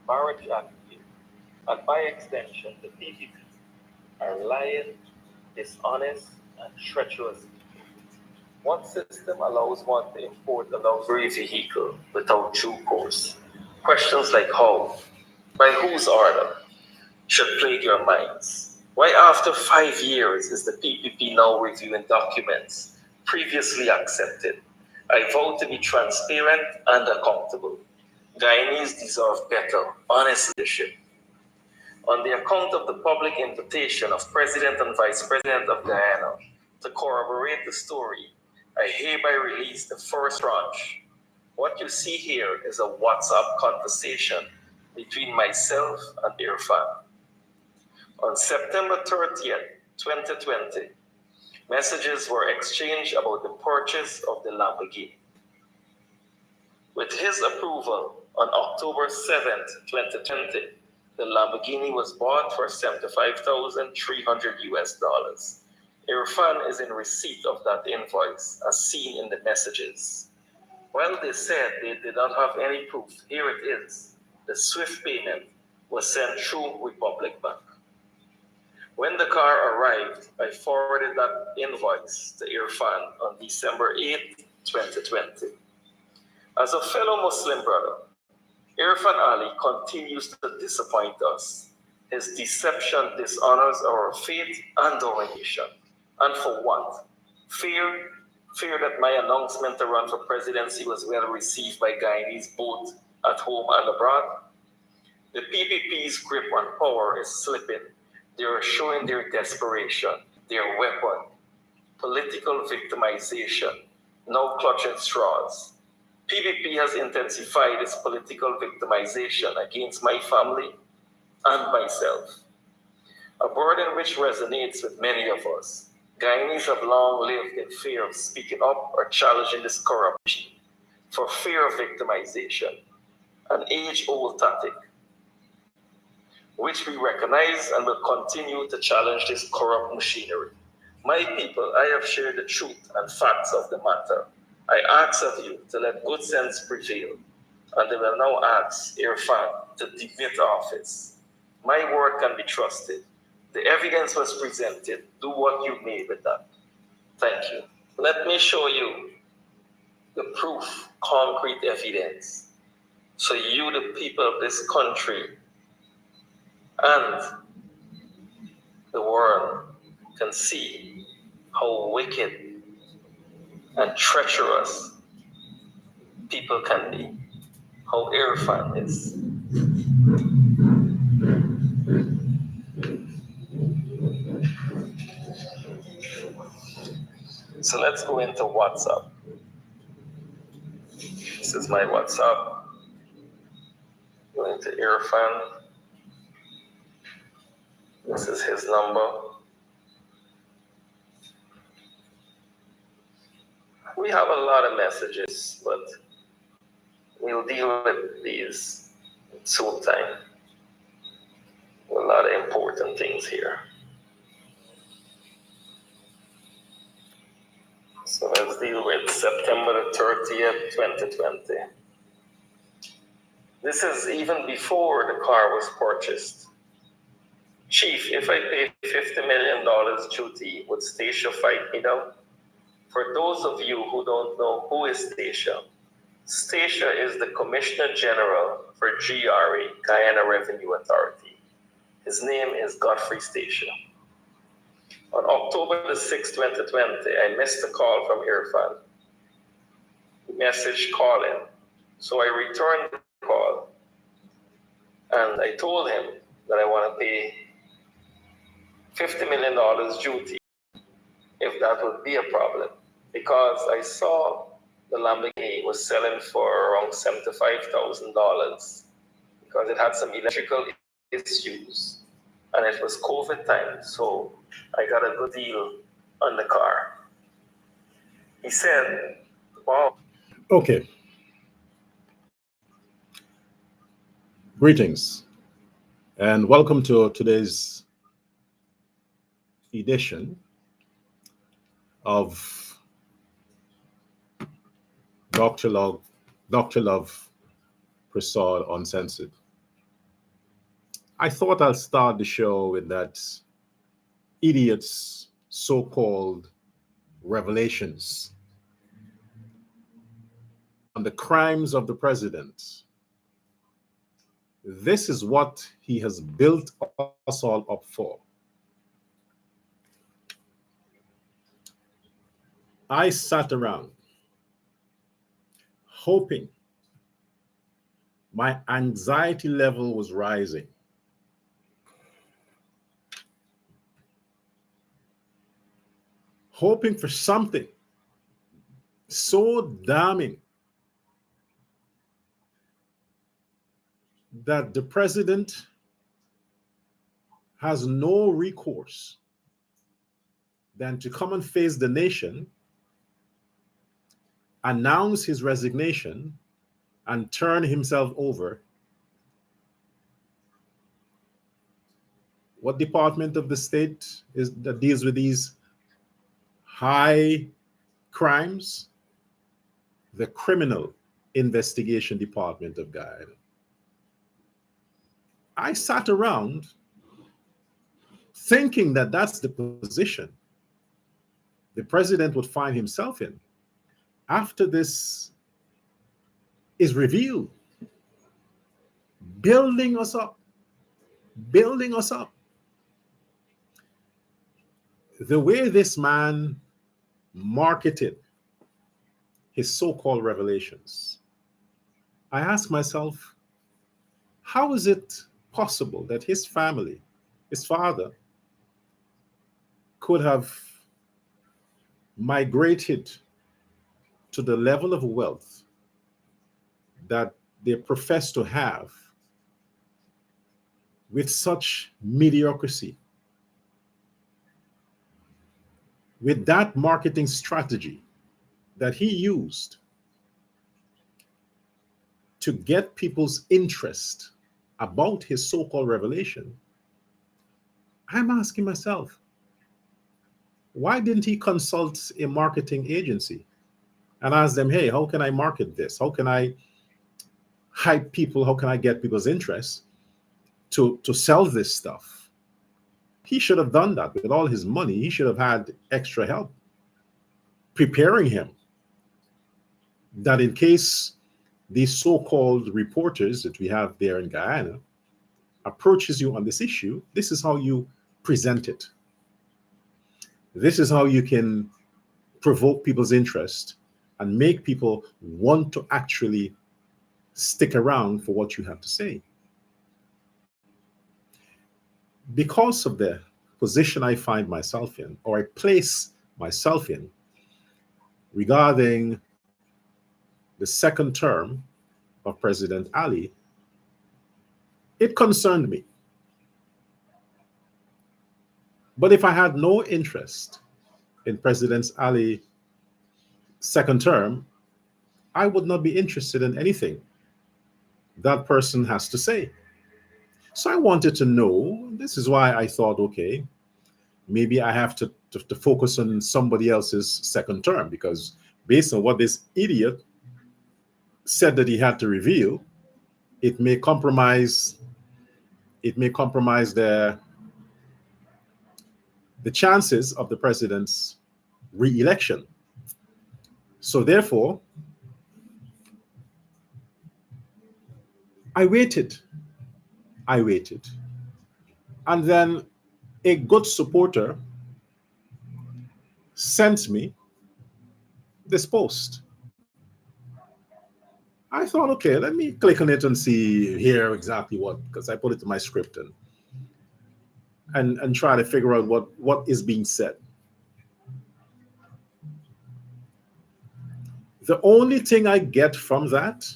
marriage active, and by extension, the PPP are lying, dishonest, and treacherous people. What system allows one to import a luxury vehicle without due course? Questions like how, by whose order, should plague your minds. Why, after 5 years, is the PPP now reviewing documents previously accepted? I vow to be transparent and accountable. Guyanese deserve better, honest leadership. On the account of the public invitation of President and Vice President of Guyana to corroborate the story, I hereby release the first tranche. What you see here is a WhatsApp conversation between myself and Irfan. On September 30th, 2020, messages were exchanged about the purchase of the Lamborghini. With his approval, on October 7th, 2020, the Lamborghini was bought for $75,300 US. Irfan is in receipt of that invoice, as seen in the messages. While they said they did not have any proof, here it is. The SWIFT payment was sent through Republic Bank. When the car arrived, I forwarded that invoice to Irfan on December 8, 2020. As a fellow Muslim brother, Irfan Ali continues to disappoint us. His deception dishonors our faith and our nation. And for what? Fear that my announcement to run for presidency was well received by Guyanese both at home and abroad. The PPP's grip on power is slipping. They are showing their desperation, their weapon, political victimization, now clutching straws. PPP has intensified its political victimization against my family and myself, a burden which resonates with many of us. Guyanese have long lived in fear of speaking up or challenging this corruption, for fear of victimization, an age-old tactic, which we recognize and will continue to challenge this corrupt machinery. My people, I have shared the truth and facts of the matter. I ask of you to let good sense prevail, and they will now ask Irfan to demit office. My word can be trusted. The evidence was presented. Do what you may with that. Thank you. Let me show you the proof, concrete evidence, so you, the people of this country, and the world can see how wicked and treacherous people can be, how Irfan is. So let's go into WhatsApp. This is my WhatsApp. Go into Irfan. This is his number. We have a lot of messages, but we'll deal with these soon time. A lot of important things here. So let's deal with September 30th, 2020. This is even before the car was purchased. Chief, if I pay $50 million duty, would Stacia fight me down? For those of you who don't know who is Stacia, Stacia is the Commissioner General for GRA, Guyana Revenue Authority. His name is Godfrey Stacia. On October the 6th, 2020, I missed a call from Irfan. Message calling. So I returned the call and I told him that I want to pay $50 million duty if that would be a problem, because I saw the Lamborghini was selling for around $75,000 because it had some electrical issues and it was COVID time, so I got a good deal on the car. He said, wow. Okay. Greetings and welcome to today's edition of Dr. Love Persaud Uncensored. I thought I'll start the show with that idiot's so-called revelations on the crimes of the president. This is what he has built us all up for. I sat around hoping. My anxiety level was rising. Hoping for something so damning that the president has no recourse than to come and face the nation, announce his resignation, and turn himself over. What department of the state is that deals with these high crimes? The Criminal Investigation Department of Guyana. I sat around thinking that that's the position the president would find himself in after this is revealed, building us up, building us up. The way this man marketed his so-called revelations, I ask myself, how is it possible that his family, his father, could have migrated to the level of wealth that they profess to have with such mediocrity, with that marketing strategy that he used to get people's interest about his so-called revelation? I'm asking myself, why didn't he consult a marketing agency and ask them, hey, how can I market this? How can I hype people? How can I get people's interest to sell this stuff? He should have done that. With all his money, he should have had extra help preparing him, that in case these so-called reporters that we have there in Guyana approaches you on this issue, this is how you present it. This is how you can provoke people's interest and make people want to actually stick around for what you have to say. Because of the position I find myself in, or I place myself in, regarding the second term of President Ali, it concerned me. But if I had no interest in President Ali's second term, I would not be interested in anything that person has to say. So I wanted to know. This is why I thought, okay, maybe I have to focus on somebody else's second term, because based on what this idiot said that he had to reveal, it may compromise the chances of the president's re-election. So therefore, I waited. And then a good supporter sent me this post. I thought, okay, let me click on it and see here exactly what, because I put it in my script and try to figure out what is being said. The only thing I get from that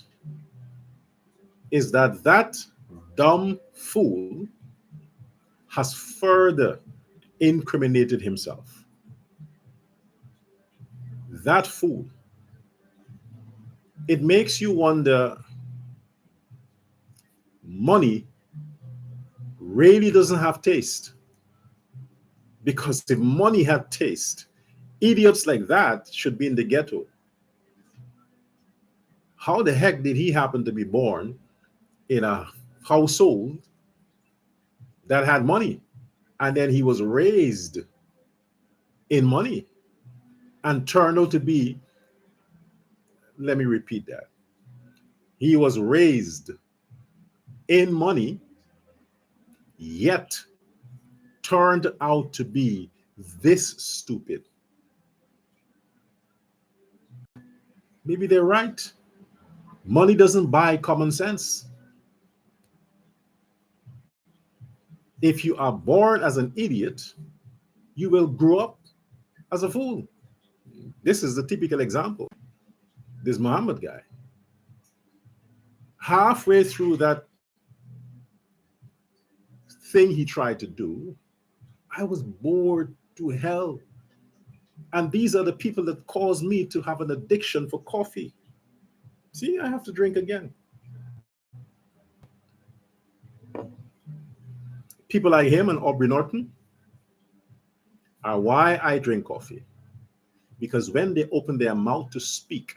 is that dumb fool has further incriminated himself. That fool. It makes you wonder, money really doesn't have taste. Because if money had taste, idiots like that should be in the ghetto. How the heck did he happen to be born in a household that had money, and then he was raised in money and turned out to be, let me repeat that. He was raised in money, yet turned out to be this stupid. Maybe they're right. Money doesn't buy common sense. If you are born as an idiot, you will grow up as a fool. This is the typical example. This Mohammed guy. Halfway through that thing he tried to do, I was bored to hell. And these are the people that caused me to have an addiction for coffee. See, I have to drink again. People like him and Aubrey Norton are why I drink coffee. Because when they open their mouth to speak,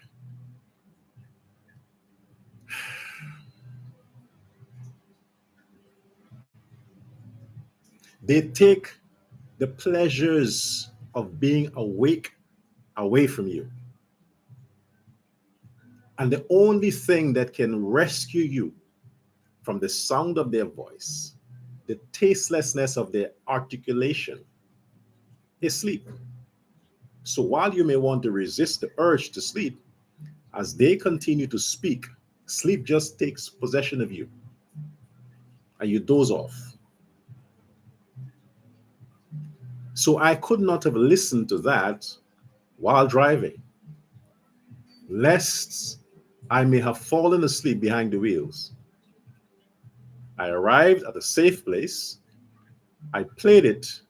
they take the pleasures of being awake away from you. And the only thing that can rescue you from the sound of their voice, the tastelessness of their articulation, is sleep. So while you may want to resist the urge to sleep, as they continue to speak, sleep just takes possession of you and you doze off. So I could not have listened to that while driving, lest I may have fallen asleep behind the wheels. I arrived at a safe place. I played it.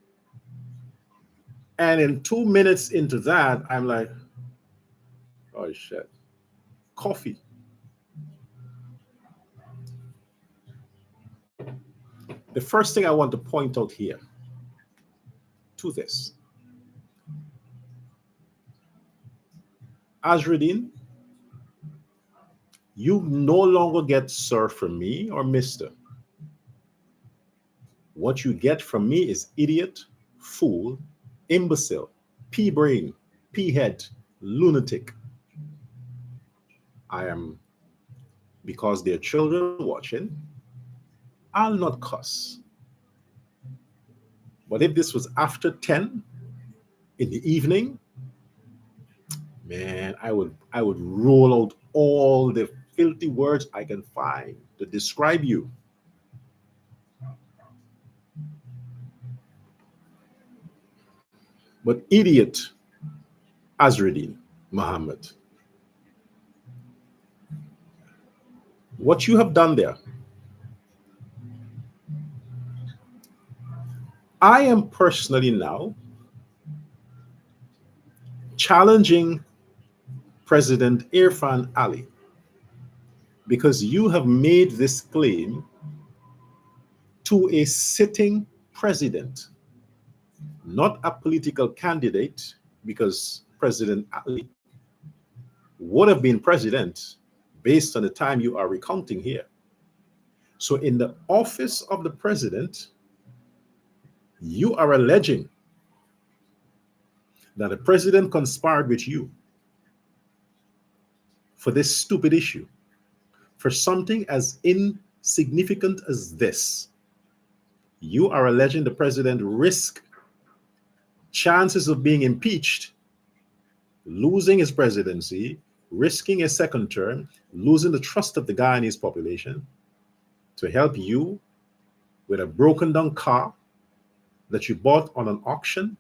And in 2 minutes into that, I'm like, oh shit, coffee. The first thing I want to point out here to this, Azzrudin, you no longer get sir from me or mister. What you get from me is idiot, fool, imbecile, pea brain, pea head, lunatic. I am, because there are children watching, I'll not cuss. But if this was after 10 in the evening, man, I would roll out all the filthy words I can find to describe you. But idiot Azzrudin Mohamed, what you have done there, I am personally now challenging President Irfan Ali, because you have made this claim to a sitting president, not a political candidate, because President Ali would have been president based on the time you are recounting here. So in the office of the president, you are alleging that the president conspired with you for this stupid issue, for something as insignificant as this. You are alleging the president risked chances of being impeached, losing his presidency, risking a second term, losing the trust of the Guyanese population to help you with a broken down car that you bought on an auction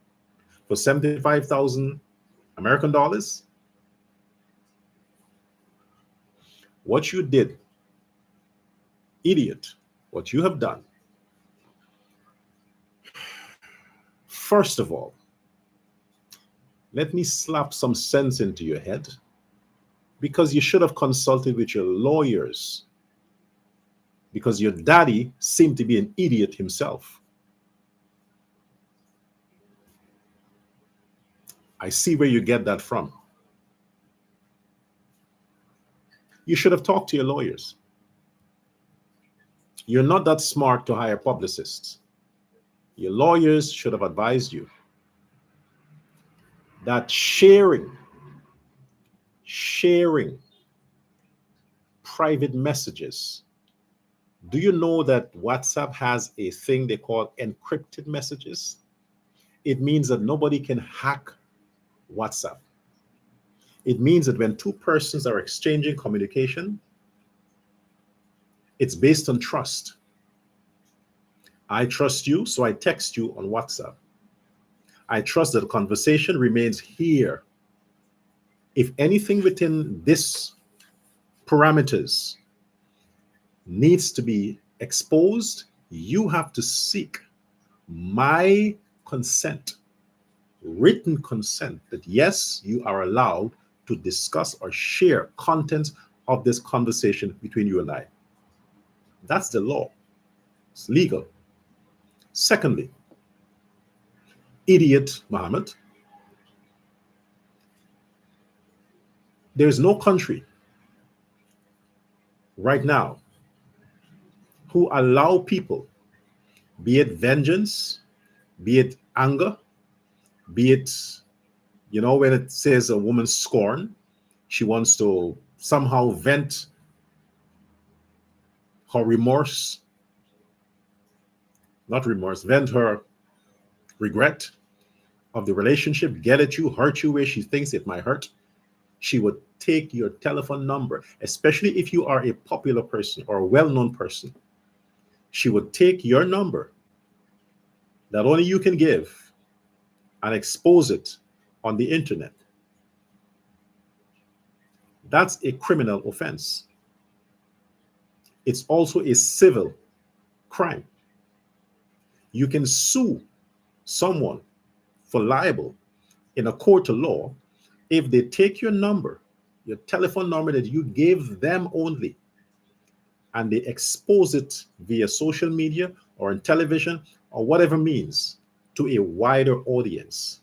for 75,000 American dollars. What you did, idiot, what you have done, first of all, let me slap some sense into your head, because you should have consulted with your lawyers, because your daddy seemed to be an idiot himself. I see where you get that from. You should have talked to your lawyers. You're not that smart to hire publicists. Your lawyers should have advised you that sharing private messages. Do you know that WhatsApp has a thing they call encrypted messages? It means that nobody can hack WhatsApp. It means that when two persons are exchanging communication, it's based on trust. I trust you, so I text you on WhatsApp. I trust that the conversation remains here. If anything within this parameters needs to be exposed, you have to seek my consent, written consent, that yes, you are allowed to discuss or share content of this conversation between you and I. That's the law. It's legal. Secondly, idiot Mohammed, there's no country right now who allow people, be it vengeance, be it anger, be it, when it says a woman scorn, she wants to somehow vent her remorse, not remorse, vent her regret of the relationship, get at you, hurt you where she thinks it might hurt. She would take your telephone number, especially if you are a popular person or a well-known person. She would take your number that only you can give and expose it on the internet. That's a criminal offense. It's also a civil crime. You can sue someone for libel in a court of law if they take your number, your telephone number that you gave them only, and they expose it via social media or on television or whatever means to a wider audience.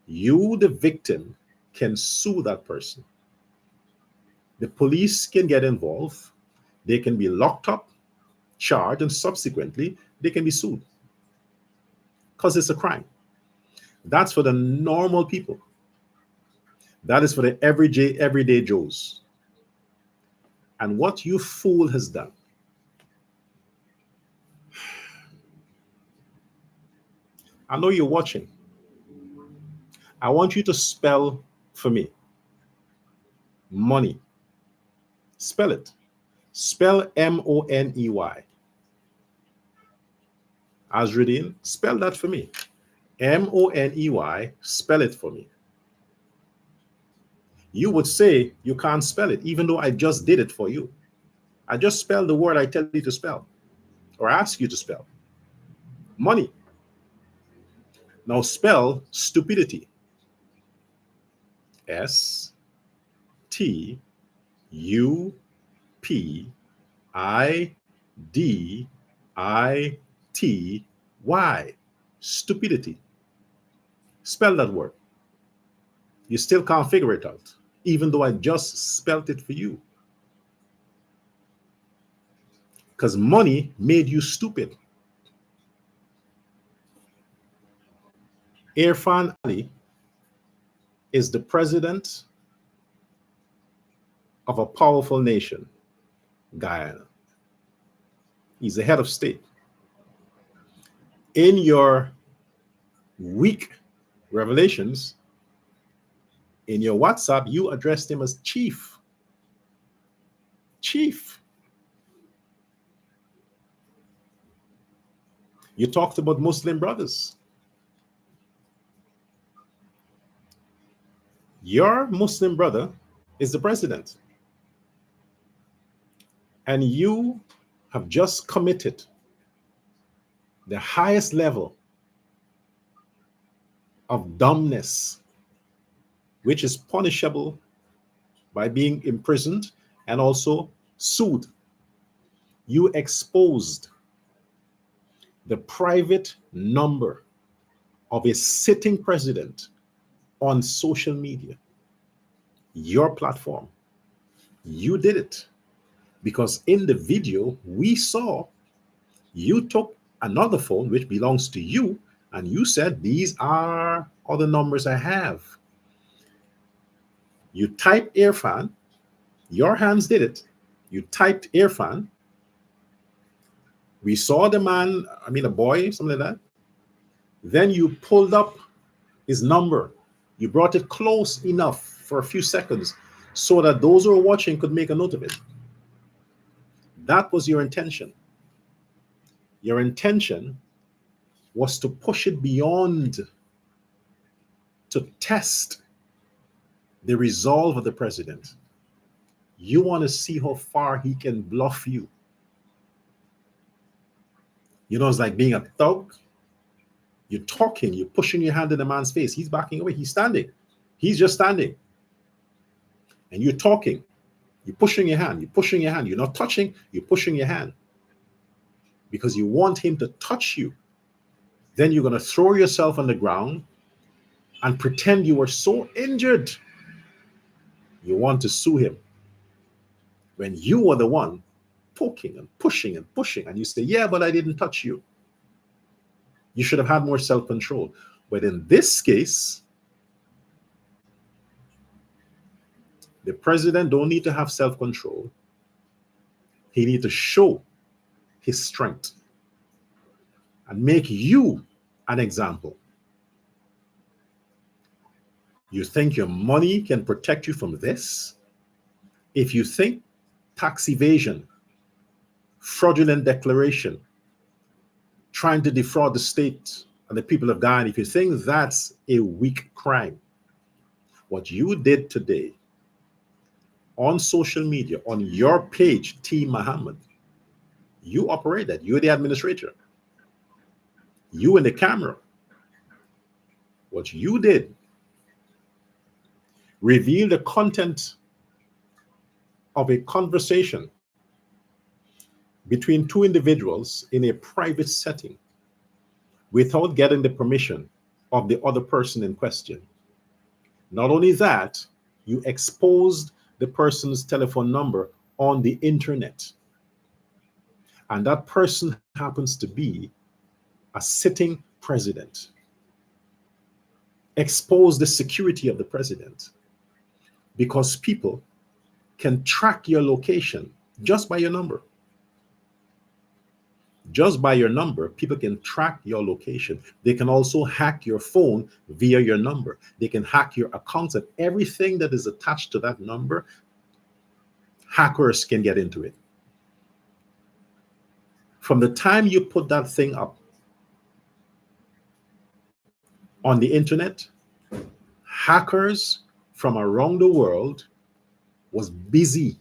You, the victim, can sue that person. The police can get involved. They can be locked up, charged, and subsequently they can be sued because it's a crime. That's for the normal people. That is for the everyday Joes. And what you fool has done, I know you're watching. I want you to spell for me money. Spell it. Spell Money. Azzrudin, spell that for me. Money, spell it for me. You would say you can't spell it, even though I just did it for you. I just spelled the word I tell you to spell or ask you to spell. Money. Now spell stupidity. Stupidity. Stupidity. Spell that word. You still can't figure it out, even though I just spelled it for you. Because money made you stupid. Irfan Ali is the president of a powerful nation, Guyana. He's the head of state. In your weak revelations, in your WhatsApp, you addressed him as chief. Chief. You talked about Muslim brothers. Your Muslim brother is the president. And you have just committed the highest level of dumbness, which is punishable by being imprisoned and also sued. You exposed the private number of a sitting president on social media, your platform. You did it because in the video we saw, you took another phone which belongs to you, and you said, these are all the numbers I have. You type Irfan, your hands did it. You typed Irfan. We saw the man, a boy, something like that. Then you pulled up his number. You brought it close enough for a few seconds so that those who are watching could make a note of it. That was your intention. Your intention was to push it beyond, to test the resolve of the president. You want to see how far he can bluff you. It's like being a thug. You're talking, you're pushing your hand in the man's face. He's backing away. He's standing. He's just standing. And you're talking. You're pushing your hand. You're pushing your hand. You're not touching. You're pushing your hand. Because you want him to touch you. Then you're going to throw yourself on the ground and pretend you were so injured. You want to sue him. When you were the one poking and pushing and pushing. And you say, yeah, but I didn't touch you. You should have had more self-control. But in this case, the president don't need to have self-control. He needs to show his strength and make you an example. You think your money can protect you from this? If you think tax evasion, fraudulent declaration, trying to defraud the state and the people of Guyana, if you think that's a weak crime, what you did today on social media, on your page, T. Mohamed, you operate that. You're the administrator. You in the camera. What you did, reveal the content of a conversation between two individuals in a private setting without getting the permission of the other person in question. Not only that, you exposed the person's telephone number on the internet. And that person happens to be a sitting president. Expose the security of the president, because people can track your location just by your number. Just by your number, people can track your location. They can also hack your phone via your number. They can hack your accounts, and everything that is attached to that number, hackers can get into it. From the time you put that thing up on the internet, hackers from around the world was busy.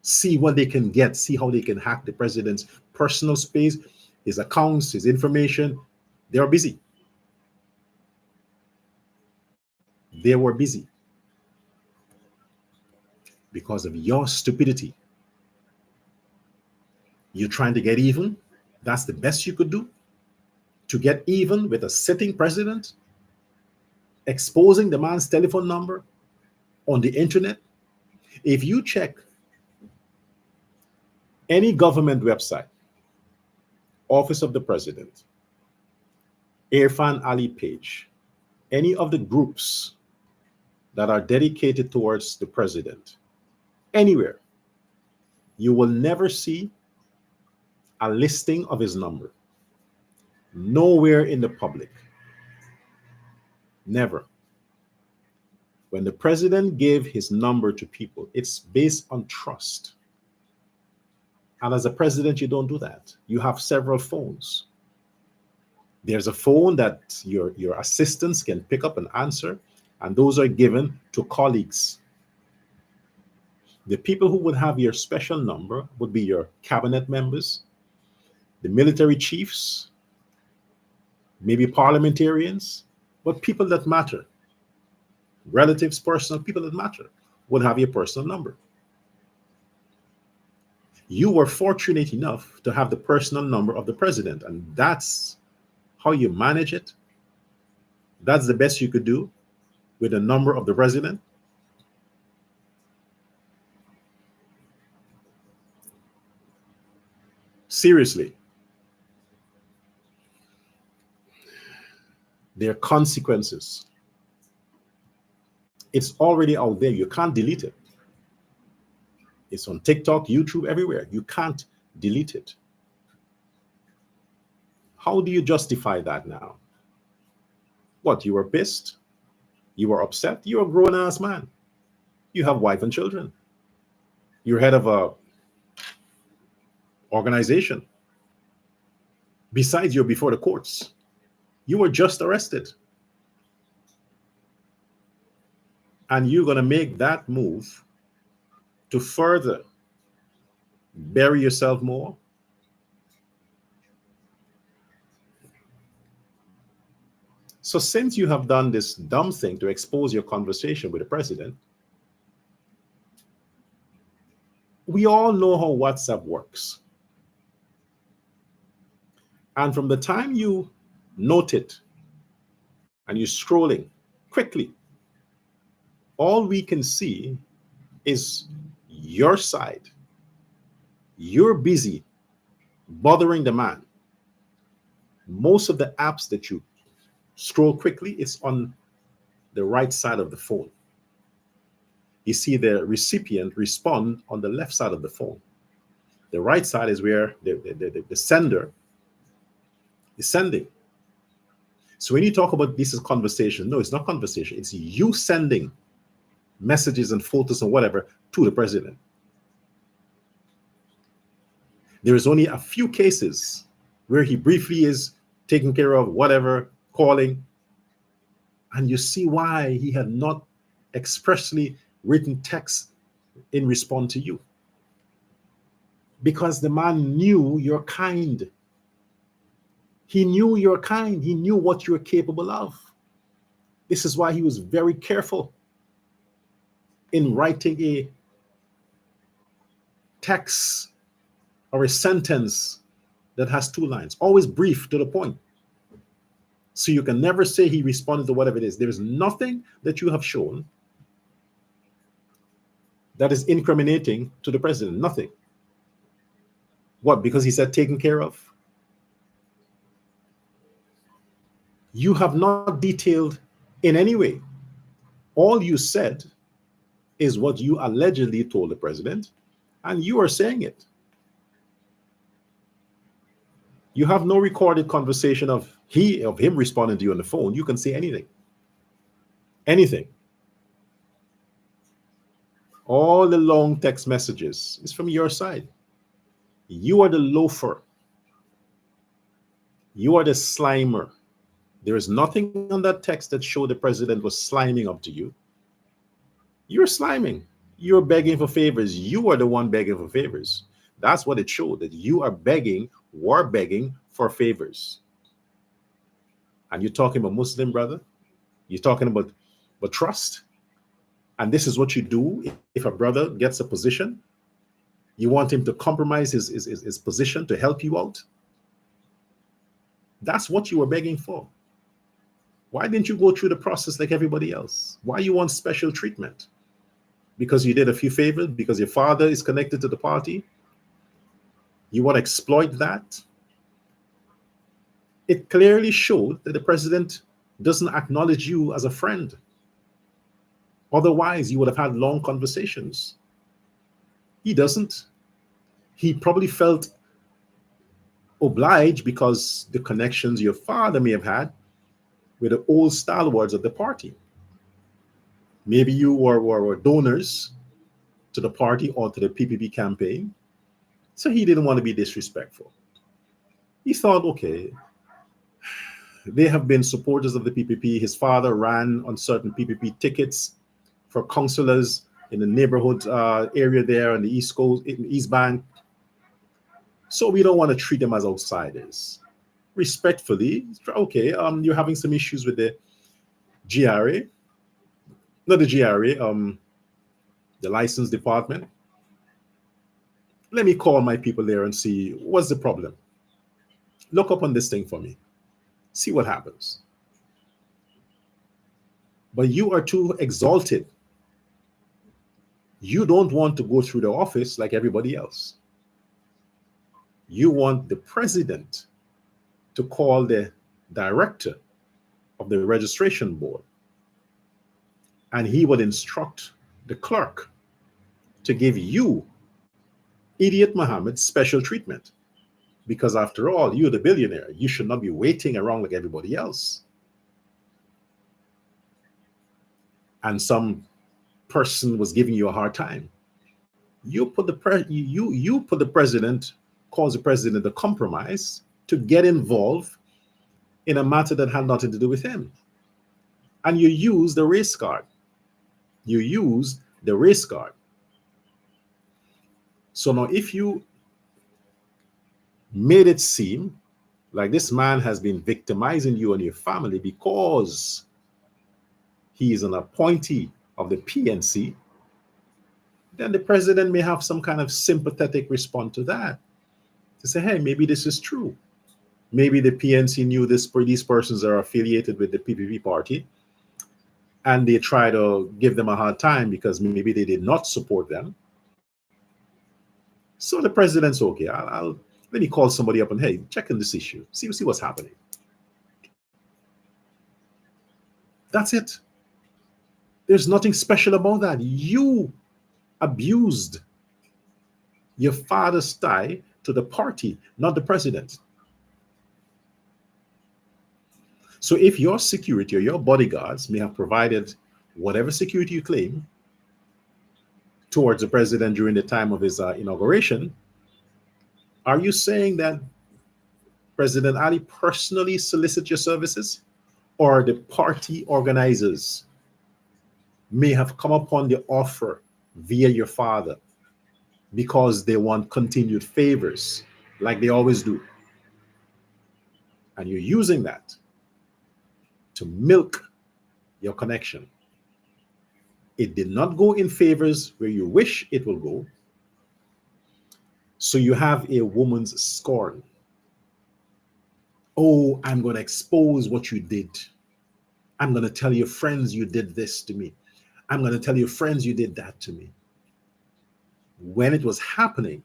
See what they can get, see how they can hack the president's personal space, his accounts, his information. They are busy. They were busy because of your stupidity. You're trying to get even. That's the best you could do, to get even with a sitting president, exposing the man's telephone number on the internet. If you check any government website, Office of the President, Irfan Ali page, any of the groups that are dedicated towards the president, anywhere, you will never see a listing of his number. Nowhere in the public. Never. When the president gave his number to people, it's based on trust. And as a president, you don't do that. You have several phones. There's a phone that your assistants can pick up and answer, and those are given to colleagues. The people who would have your special number would be your cabinet members, the military chiefs, maybe parliamentarians, but people that matter, relatives, personal, people that matter, would have your personal number. You were fortunate enough to have the personal number of the president, and that's how you manage it. That's the best you could do with the number of the president. Seriously. There are consequences. It's already out there. You can't delete it. It's on TikTok, YouTube, everywhere. You can't delete it. How do you justify that now? What, you were pissed? You were upset? You're a grown-ass man. You have wife and children. You're head of a organization. Besides, you're before the courts. You were just arrested. And you're going to make that move to further bury yourself more? So since you have done this dumb thing to expose your conversation with the president, we all know how WhatsApp works. And from the time you note it and you're scrolling quickly, all we can see is your side. You're busy bothering the man. Most of the apps that you scroll quickly is on the right side of the phone. You see the recipient respond on the left side of the phone. The right side is where the sender is sending. So when you talk about this is conversation, no, it's not conversation. It's you sending messages and photos and whatever to the president. There is only a few cases where he briefly is taking care of whatever, calling, and you see why he had not expressly written text in response to you. Because the man knew you're kind. He knew you're kind. He knew what you're capable of. This is why he was very careful in writing a text or a sentence that has 2 lines. Always brief, to the point. So you can never say he responded to whatever it is. There is nothing that you have shown that is incriminating to the president. Nothing. What? Because he said taken care of? You have not detailed in any way. All you said is what you allegedly told the president, and you are saying it. You have no recorded conversation of him responding to you on the phone. You can say anything. Anything. All the long text messages is from your side. You are the loafer. You are the slimer. There is nothing on that text that showed the president was sliming up to you. You're sliming. You're begging for favors. You are the one begging for favors. That's what it showed, that you are begging for favors. And you're talking about Muslim brother. You're talking about trust. And this is what you do if a brother gets a position. You want him to compromise his position to help you out. That's what you were begging for. Why didn't you go through the process like everybody else? Why you want special treatment? Because you did a few favors? Because your father is connected to the party? You want to exploit that? It clearly showed that the president doesn't acknowledge you as a friend. Otherwise, you would have had long conversations. He doesn't. He probably felt obliged because the connections your father may have had with the old stalwarts of the party. Maybe you were donors to the party or to the PPP campaign. So he didn't want to be disrespectful. He thought, okay, they have been supporters of the PPP. His father ran on certain PPP tickets for councillors in the neighborhood area there on the East Coast, in East Bank. So we don't want to treat them as outsiders. Respectfully, okay, you're having some issues with the GRA, not the GRA, the license department. Let me call my people there and see what's the problem. Look up on this thing for me. See what happens. But you are too exalted. You don't want to go through the office like everybody else. You want the president to call the director of the registration board, and he would instruct the clerk to give you, Idiot Mohammed, special treatment. Because after all, you're the billionaire. You should not be waiting around like everybody else. And some person was giving you a hard time. You put the president, cause the president a compromise to get involved in a matter that had nothing to do with him. And you use the race card. You use the race card. So now if you made it seem like this man has been victimizing you and your family because he is an appointee of the PNC, then the president may have some kind of sympathetic response to that. To say, hey, maybe this is true. Maybe the PNC knew these persons are affiliated with the PPP party, and they try to give them a hard time because maybe they did not support them. So the president's okay. Let me call somebody up and, hey, check in this issue. See what's happening. That's it. There's nothing special about that. You abused your father's tie to the party, not the president. So if your security or your bodyguards may have provided whatever security you claim towards the president during the time of his inauguration, are you saying that President Ali personally solicited your services, or the party organizers may have come upon the offer via your father because they want continued favors like they always do? And you're using that to milk your connection. It did not go in favors where you wish it will go. So you have a woman's scorn. Oh, I'm going to expose what you did. I'm going to tell your friends you did this to me. I'm going to tell your friends you did that to me. When it was happening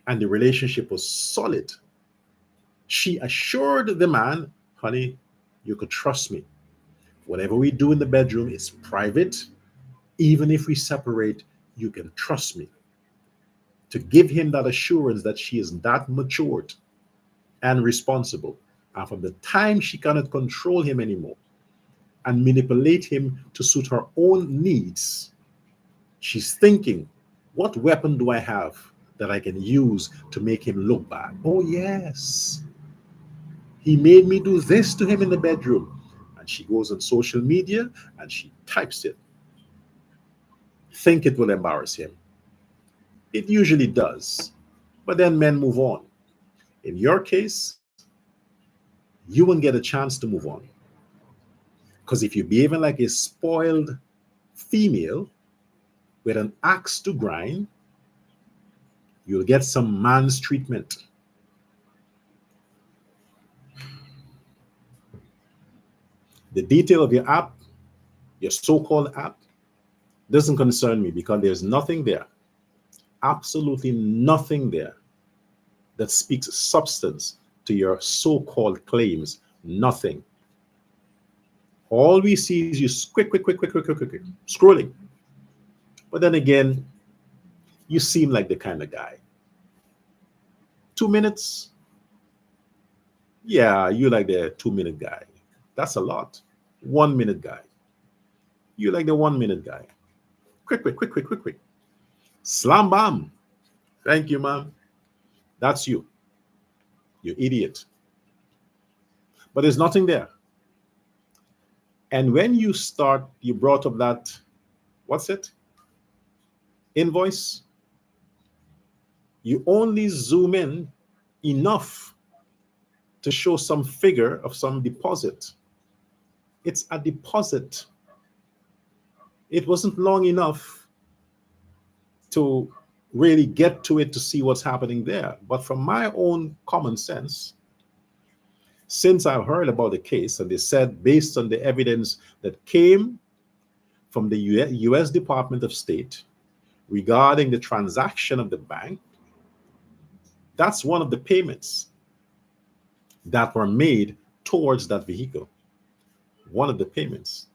and the relationship was solid, she assured the man, honey, you could trust me. Whatever we do in the bedroom is private. Even if we separate, you can trust me. To give him that assurance that she is that matured and responsible. And from the time she cannot control him anymore and manipulate him to suit her own needs, she's thinking, what weapon do I have that I can use to make him look bad? Oh, yes. He made me do this to him in the bedroom. And she goes on social media and she types it. Think it will embarrass him. It usually does. But then men move on. In your case, you won't get a chance to move on. Because if you're behaving like a spoiled female with an axe to grind, you'll get some man's treatment. The detail of your app, your so-called app, doesn't concern me because there's nothing there, absolutely nothing there that speaks substance to your so-called claims. Nothing. All we see is you quick, scrolling. But then again, you seem like the kind of guy. 2 minutes? Yeah, you like the 2-minute guy. That's a lot. 1 minute guy. You like the 1 minute guy. Quick. Slam bam. Thank you, ma'am. That's you. You idiot. But there's nothing there. And when you brought up that, what's it? Invoice. You only zoom in enough to show some figure of some deposit. It's a deposit. It wasn't long enough to really get to it to see what's happening there. But from my own common sense, since I've heard about the case, and they said based on the evidence that came from the US Department of State regarding the transaction of the bank, That's one of the payments that were made towards that vehicle. One of the payments.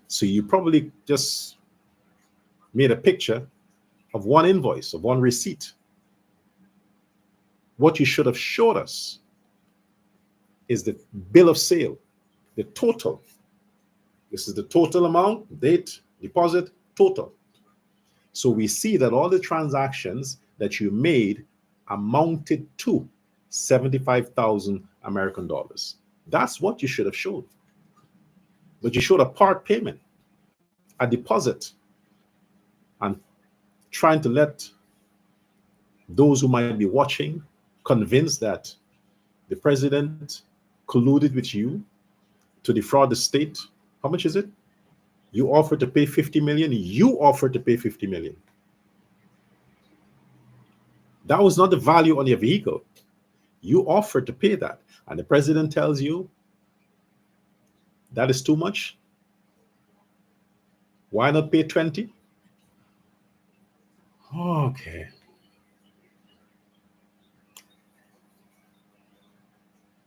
So you probably just made a picture of one invoice, of one receipt. What you should have showed us is the bill of sale, the total. This is the total amount, date, deposit, total. So we see that all the transactions that you made amounted to 75,000 American dollars. That's what you should have showed. But you showed a part payment, a deposit, and trying to let those who might be watching convinced that the president colluded with you to defraud the state. How much is it? You offered to pay 50 million. You offered to pay 50 million. That was not the value on your vehicle. You offered to pay that. And the president tells you that is too much. Why not pay 20? Okay.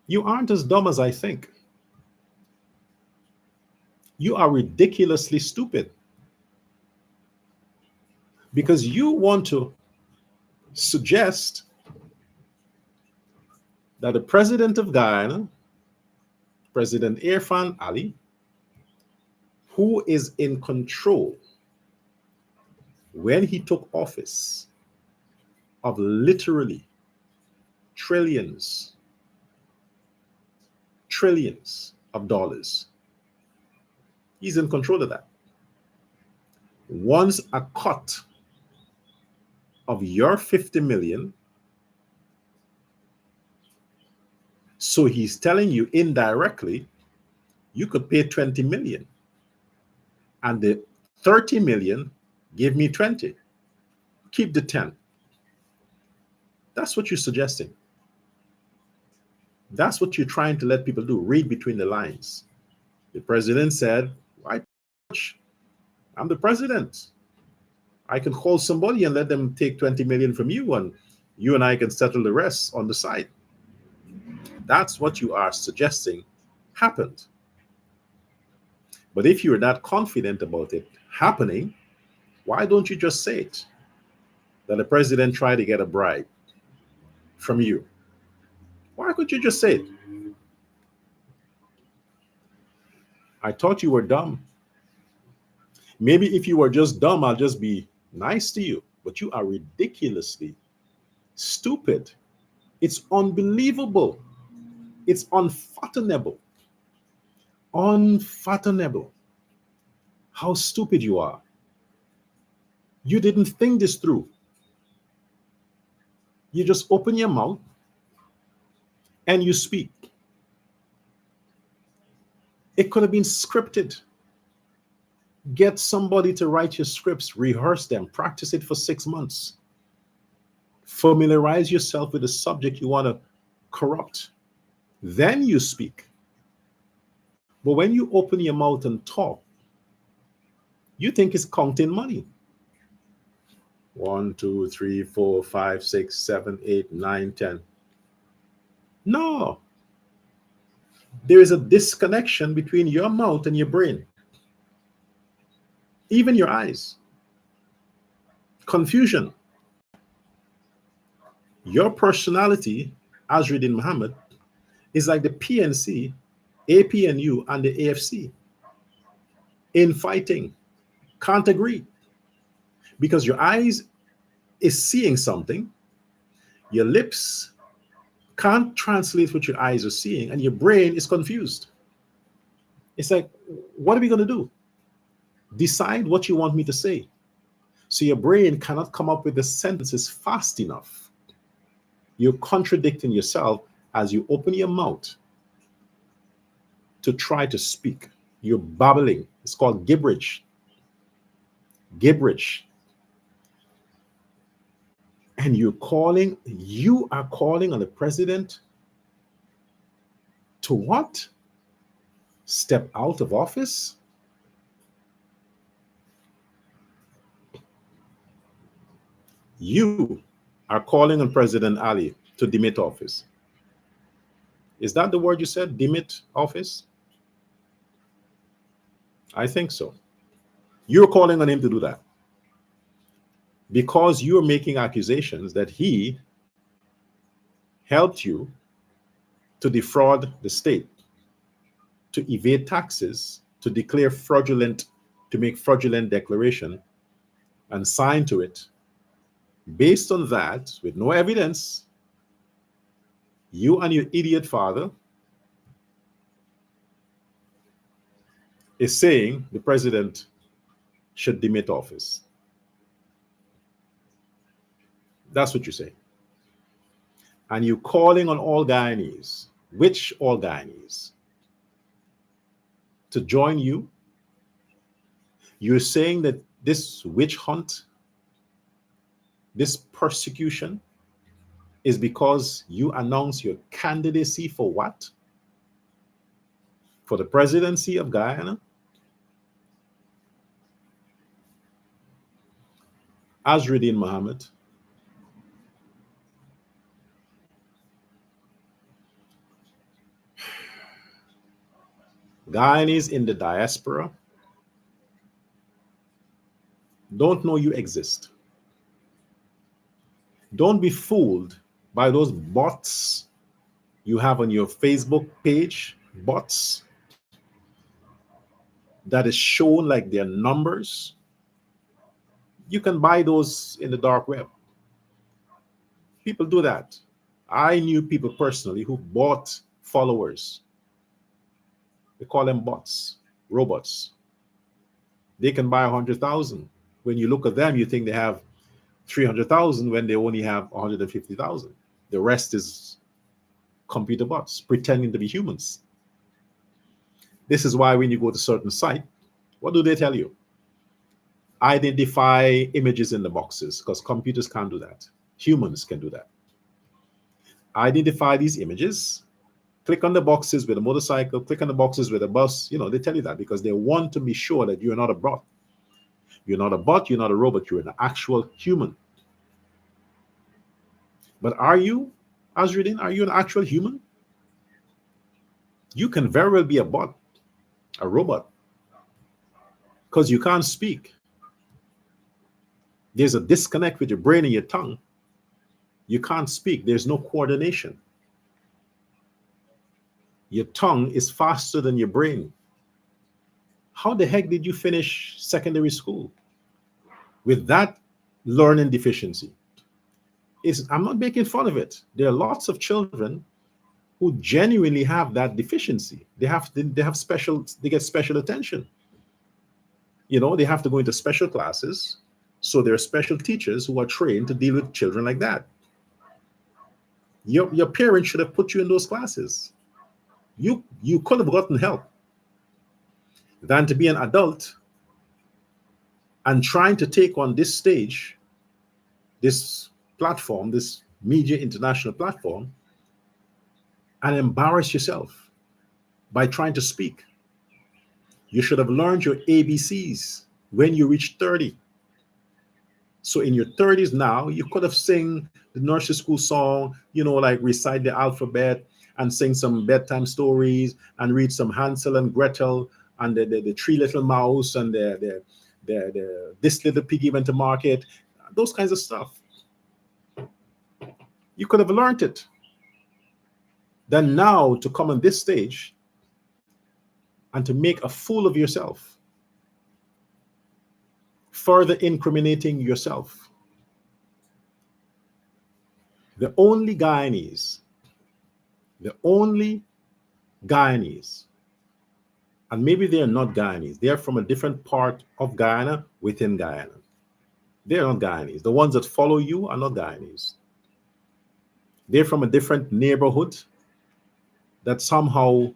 You aren't as dumb as I think. You are ridiculously stupid. Because you want to suggest that the president of Guyana, President Irfan Ali, who is in control when he took office of literally trillions of dollars. He's in control of that. Wants a cut of your 50 million. So he's telling you indirectly, you could pay 20 million. And the 30 million, give me 20. Keep the 10. That's what you're suggesting. That's what you're trying to let people do. Read between the lines. The president said, why? I'm the president. I can call somebody and let them take 20 million from you, and you and I can settle the rest on the side. That's what you are suggesting happened. But if you're that confident about it happening, why don't you just say it? That the president tried to get a bribe from you. Why could you just say it? I thought you were dumb. Maybe if you were just dumb, I'll just be nice to you. But you are ridiculously stupid. It's unbelievable. It's unfathomable. Unfathomable how stupid you are. You didn't think this through. You just open your mouth and you speak. It could have been scripted. Get somebody to write your scripts, rehearse them, practice it for 6 months. Familiarize yourself with the subject you want to corrupt. Then you speak. But when you open your mouth and talk, you think it's counting money. 1, 2, 3, 4, 5, 6, 7, 8, 9, 10. No. There is a disconnection between your mouth and your brain. Even your eyes. Confusion. Your personality, Azzrudin Mohamed, is like the PNC, APNU, and the AFC. In fighting. Can't agree. Because your eyes is seeing something, your lips can't translate what your eyes are seeing, and your brain is confused. It's like, what are we going to do? Decide what you want me to say. So your brain cannot come up with the sentences fast enough. You're contradicting yourself as you open your mouth to try to speak. You're babbling. It's called gibberish. Gibberish. And you are calling on the president to what? Step out of office? You are calling on President Ali to demit office. Is that the word you said, demit office? I think so. You're calling on him to do that because you're making accusations that he helped you to defraud the state, to evade taxes, to declare fraudulent, to make fraudulent declaration and sign to it. Based on that, with no evidence, you and your idiot father is saying the president should demit office. That's what you say. And you calling on all Guyanese, which all Guyanese, to join you. You're saying that this witch hunt, this persecution, is because you announce your candidacy for what? For the presidency of Guyana? Azzrudin Mohamed, Guyanese in the diaspora don't know you exist. Don't be fooled by those bots you have on your Facebook page, bots that is shown like their numbers. You can buy those in the dark web. People do that. I knew people personally who bought followers. They call them bots, robots. They can buy 100,000. When you look at them, you think they have 300,000 when they only have 150,000. The rest is computer bots pretending to be humans. This is why when you go to certain site, what do they tell you? Identify images in the boxes, because computers can't do that. Humans can do that. Identify these images, click on the boxes with a motorcycle, click on the boxes with a bus. You know, they tell you that because they want to be sure that you're not a bot. You're not a bot, you're not a robot, you're an actual human. But are you, Azzrudin, are you an actual human? You can very well be a bot, a robot, because you can't speak. There's a disconnect with your brain and your tongue. You can't speak. There's no coordination. Your tongue is faster than your brain. How the heck did you finish secondary school with that learning deficiency? I'm not making fun of it. There are lots of children who genuinely have that deficiency. They get special attention. You know, they have to go into special classes. So there are special teachers who are trained to deal with children like that. Your parents should have put you in those classes. You could have gotten help than to be an adult and trying to take on this stage, this platform, this media international platform, and embarrass yourself by trying to speak. You should have learned your ABCs when you reach 30. So in your 30s now, you could have sing the nursery school song, you know, like recite the alphabet and sing some bedtime stories and read some Hansel and Gretel and the three little mouse and the this little piggy went to market, those kinds of stuff. You could have learned it. Then now to come on this stage and to make a fool of yourself, further incriminating yourself. The only Guyanese, and maybe they're not Guyanese, they're from a different part of Guyana within Guyana. They're not Guyanese. The ones that follow you are not Guyanese. They're from a different neighborhood that somehow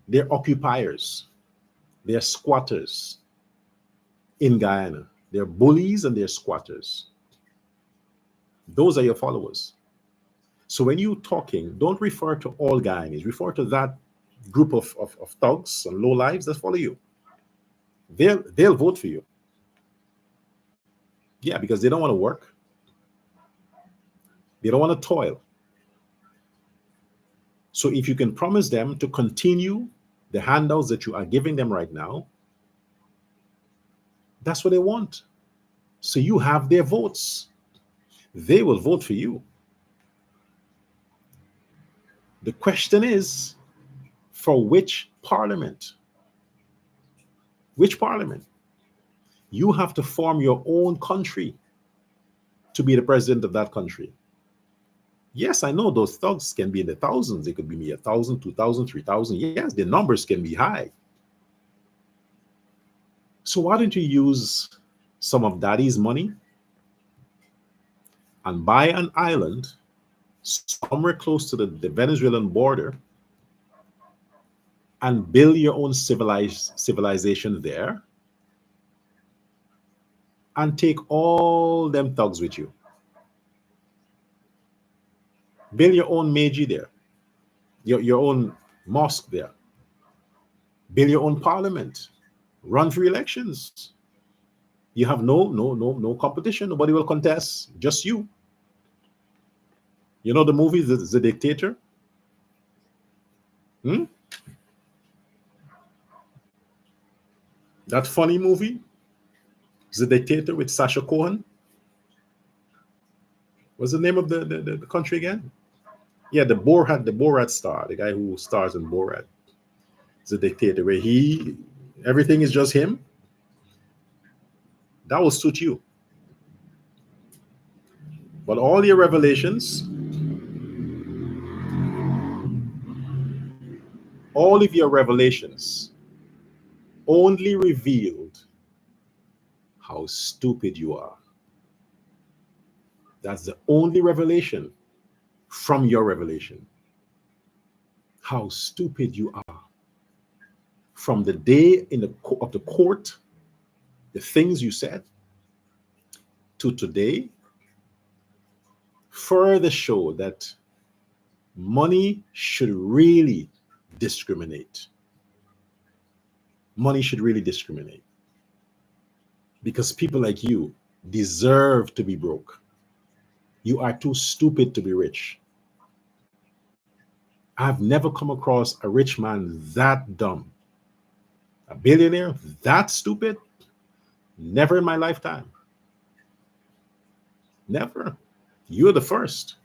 they're occupiers, they're squatters in Guyana. They're bullies and they're squatters. Those are your followers. So when you're talking, don't refer to all Guyanese. Refer to that group of thugs and lowlives that follow you. They'll vote for you. Yeah, because they don't want to work. They don't want to toil. So if you can promise them to continue the handouts that you are giving them right now, that's what they want. So you have their votes. They will vote for you. The question is, for which parliament? Which parliament? You have to form your own country to be the president of that country. Yes, I know those thugs can be in the thousands. They could be 1,000, 2,000, 3,000. Yes, the numbers can be high. So why don't you use some of daddy's money and buy an island somewhere close to the Venezuelan border and build your own civilization there and take all them thugs with you. Build your own Meiji there, your own mosque there. Build your own parliament. Run for elections. You have no competition. Nobody will contest. Just you. You know the movie, The Dictator? That funny movie, The Dictator with Sacha Cohen. What's the name of the country again? Yeah, the Borat star, the guy who stars in Borat. The Dictator, where everything is just him. That will suit you. But all your revelations, all of your revelations only revealed how stupid you are. That's the only revelation from your revelation. How stupid you are. From the day of the court, the things you said, to today, further show that money should really discriminate. Money should really discriminate. Because people like you deserve to be broke. You are too stupid to be rich. I've never come across a rich man that dumb. A billionaire that stupid? Never in my lifetime. Never. You're the first.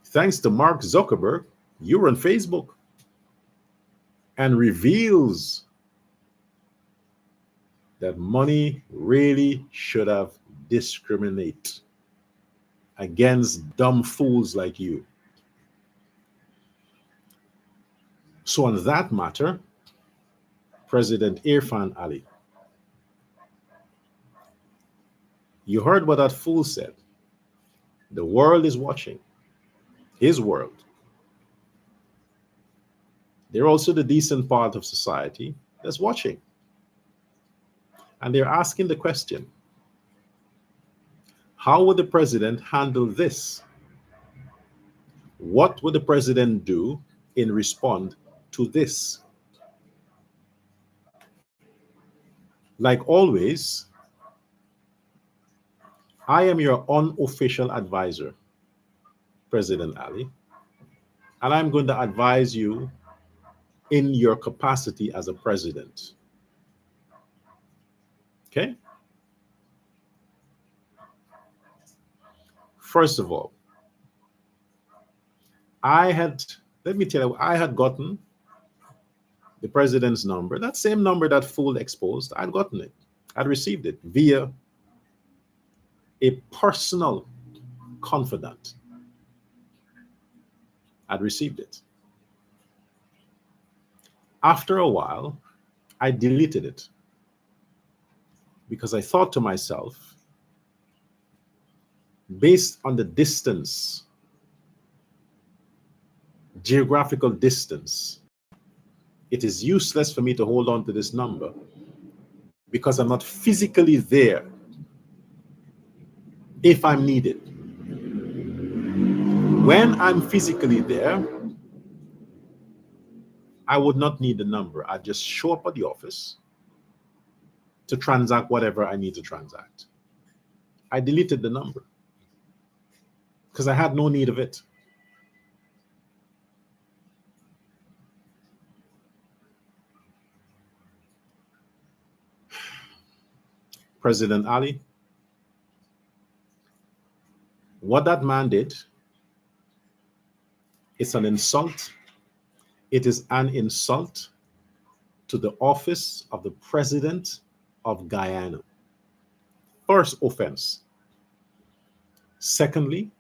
Thanks to Mark Zuckerberg, you're on Facebook and reveals that money really should have discriminate against dumb fools like you. So on that matter, President Irfan Ali, you heard what that fool said. The world is watching. His world. They're also the decent part of society that's watching. And they're asking the question, how would the president handle this? What would the president do in response to this? Like always, I am your unofficial advisor, President Ali, and I'm going to advise you in your capacity as a president. Okay? First of all, let me tell you, I had gotten the president's number, that same number that fool exposed. I'd gotten it. I'd received it via a personal confidant. I'd received it. After a while, I deleted it because I thought to myself, based on the distance, geographical distance, it is useless for me to hold on to this number because I'm not physically there if I'm needed. When I'm physically there, I would not need the number. I'd just show up at the office to transact whatever I need to transact. I deleted the number. because I had no need of it. President Ali, what that man did is an insult. It is an insult to the office of the President of Guyana. First offense. Secondly,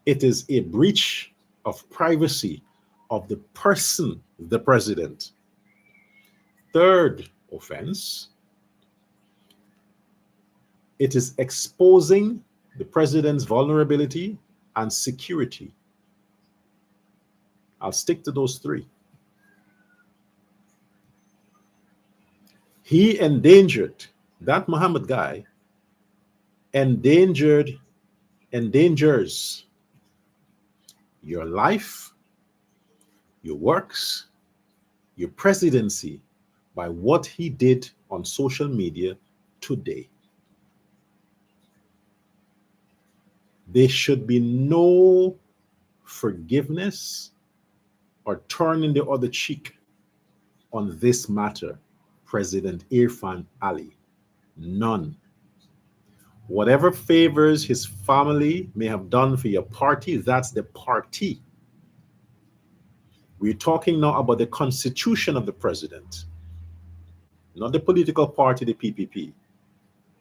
it is a breach of privacy of the person, the president. Third offense, it is exposing the president's vulnerability and security. I'll stick to those three. He endangered, that Mohammed guy endangers your life, your works, your presidency by what he did on social media today. There should be no forgiveness or turning the other cheek on this matter, President Irfan Ali. None. Whatever favors his family may have done for your party, that's the party. We're talking now about the constitution of the president, not the political party, the PPP,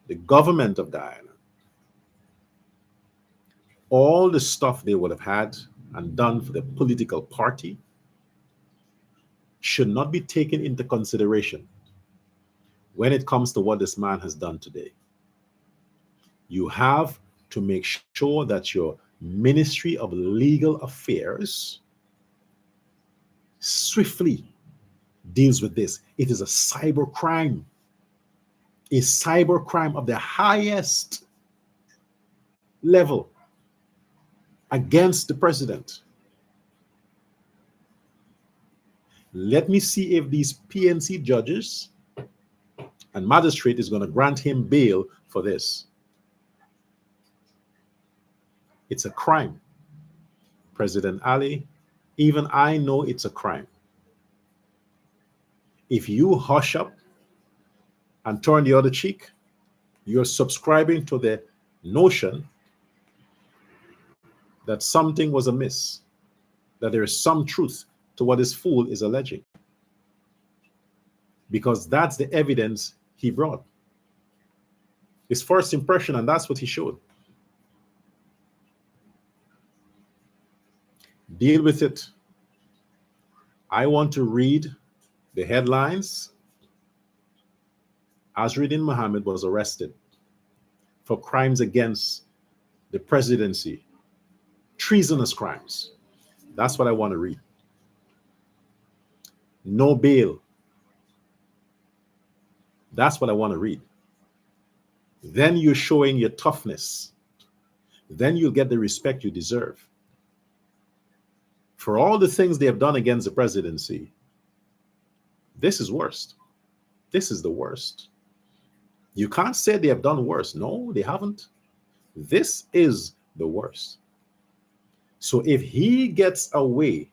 the government of Guyana. All the stuff they would have had and done for the political party should not be taken into consideration when it comes to what this man has done today. You have to make sure that your Ministry of Legal Affairs swiftly deals with this. It is a cyber crime of the highest level against the president. Let me see if these PNC judges and magistrate is going to grant him bail for this. It's a crime. President Ali, even I know it's a crime. If you hush up and turn the other cheek, you're subscribing to the notion that something was amiss, that there is some truth to what this fool is alleging. Because that's the evidence he brought. His first impression, and that's what he showed. Deal with it. I want to read the headlines. Azzrudin Mohamed was arrested for crimes against the presidency, treasonous crimes. That's what I want to read. No bail. That's what I want to read. Then you're showing your toughness. Then you'll get the respect you deserve. For all the things they have done against the presidency, this is worst. This is the worst. You can't say they have done worse. No, they haven't. This is the worst. So if he gets away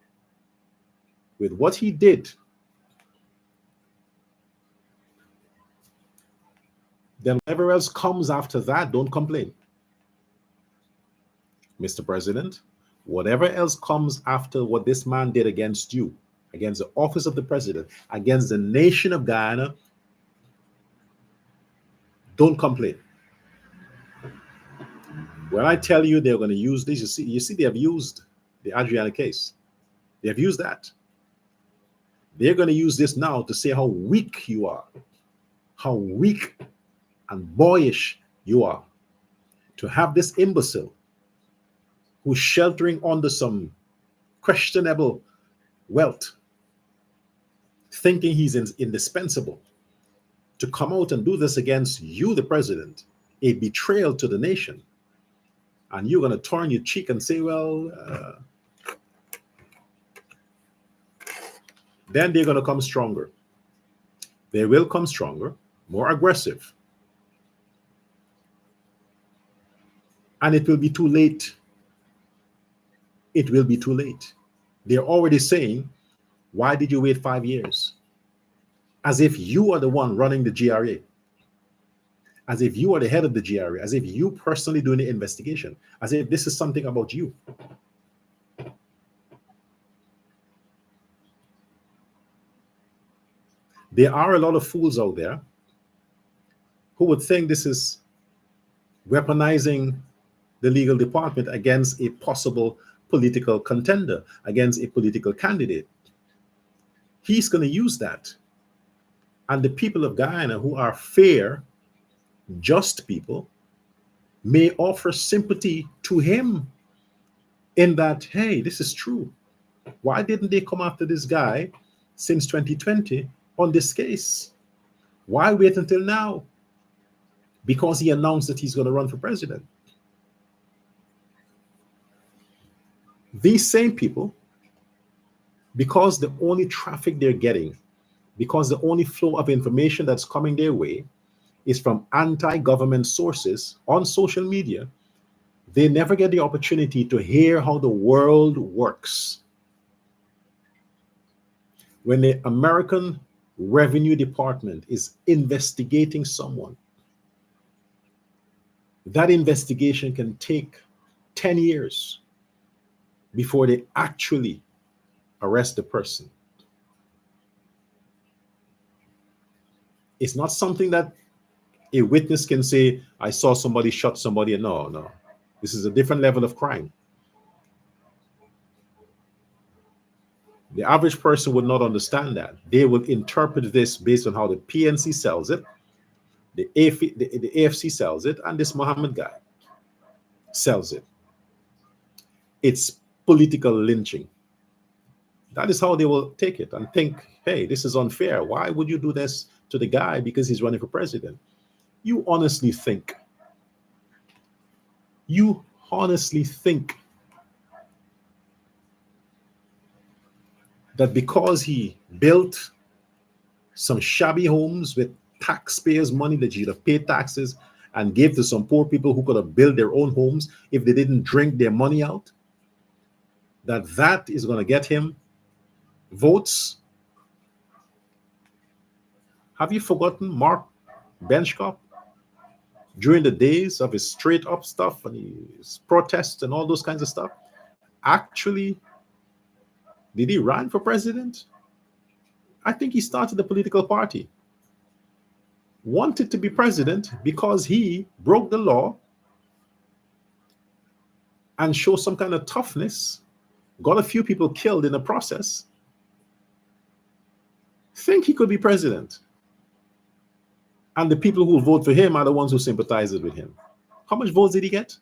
with what he did, then whatever else comes after that, don't complain. Mr. President, whatever else comes after what this man did against you, against the office of the president, against the nation of Guyana, don't complain. When I tell you they're going to use this, you see they have used the Adriana case. They have used that. They're going to use this now to say how weak you are, how weak and boyish you are, to have this imbecile who's sheltering under some questionable wealth, thinking he's indispensable, to come out and do this against you, the president, a betrayal to the nation. And you're going to turn your cheek and say, well, then they're going to come stronger. They will come stronger, more aggressive. And it will be too late. It will be too late. They're already saying, why did you wait 5 years? As if you are the one running the GRA. As if you are the head of the GRA. As if you personally doing the investigation. As if this is something about you. There are a lot of fools out there who would think this is weaponizing the legal department against a possible political contender, against a political candidate. He's going to use that. And the people of Guyana, who are fair, just people, may offer sympathy to him in that, hey, this is true. Why didn't they come after this guy since 2020 on this case? Why wait until now? Because he announced that he's going to run for president. These same people, because the only traffic they're getting, because the only flow of information that's coming their way is from anti-government sources on social media, they never get the opportunity to hear how the world works. When the American Revenue Department is investigating someone, that investigation can take 10 years before they actually arrest the person. It's not something that a witness can say, I saw somebody shot somebody. No, no. This is a different level of crime. The average person would not understand that. They would interpret this based on how the PNC sells it, the AFC sells it, and this Mohammed guy sells it. It's political lynching. That is how they will take it and think, hey, this is unfair. Why would you do this to the guy because he's running for president? You honestly think that because he built some shabby homes with taxpayers' money that you'd have paid taxes and gave to some poor people who could have built their own homes if they didn't drink their money out, that is going to get him votes? Have you forgotten Mark Benchcop? During the days of his straight up stuff and his protests and all those kinds of stuff, actually, did he run for president? I think he started a political party. Wanted to be president because he broke the law and showed some kind of toughness, got a few people killed in the process. Think he could be president. And the people who vote for him are the ones who sympathize with him. How much votes did he get?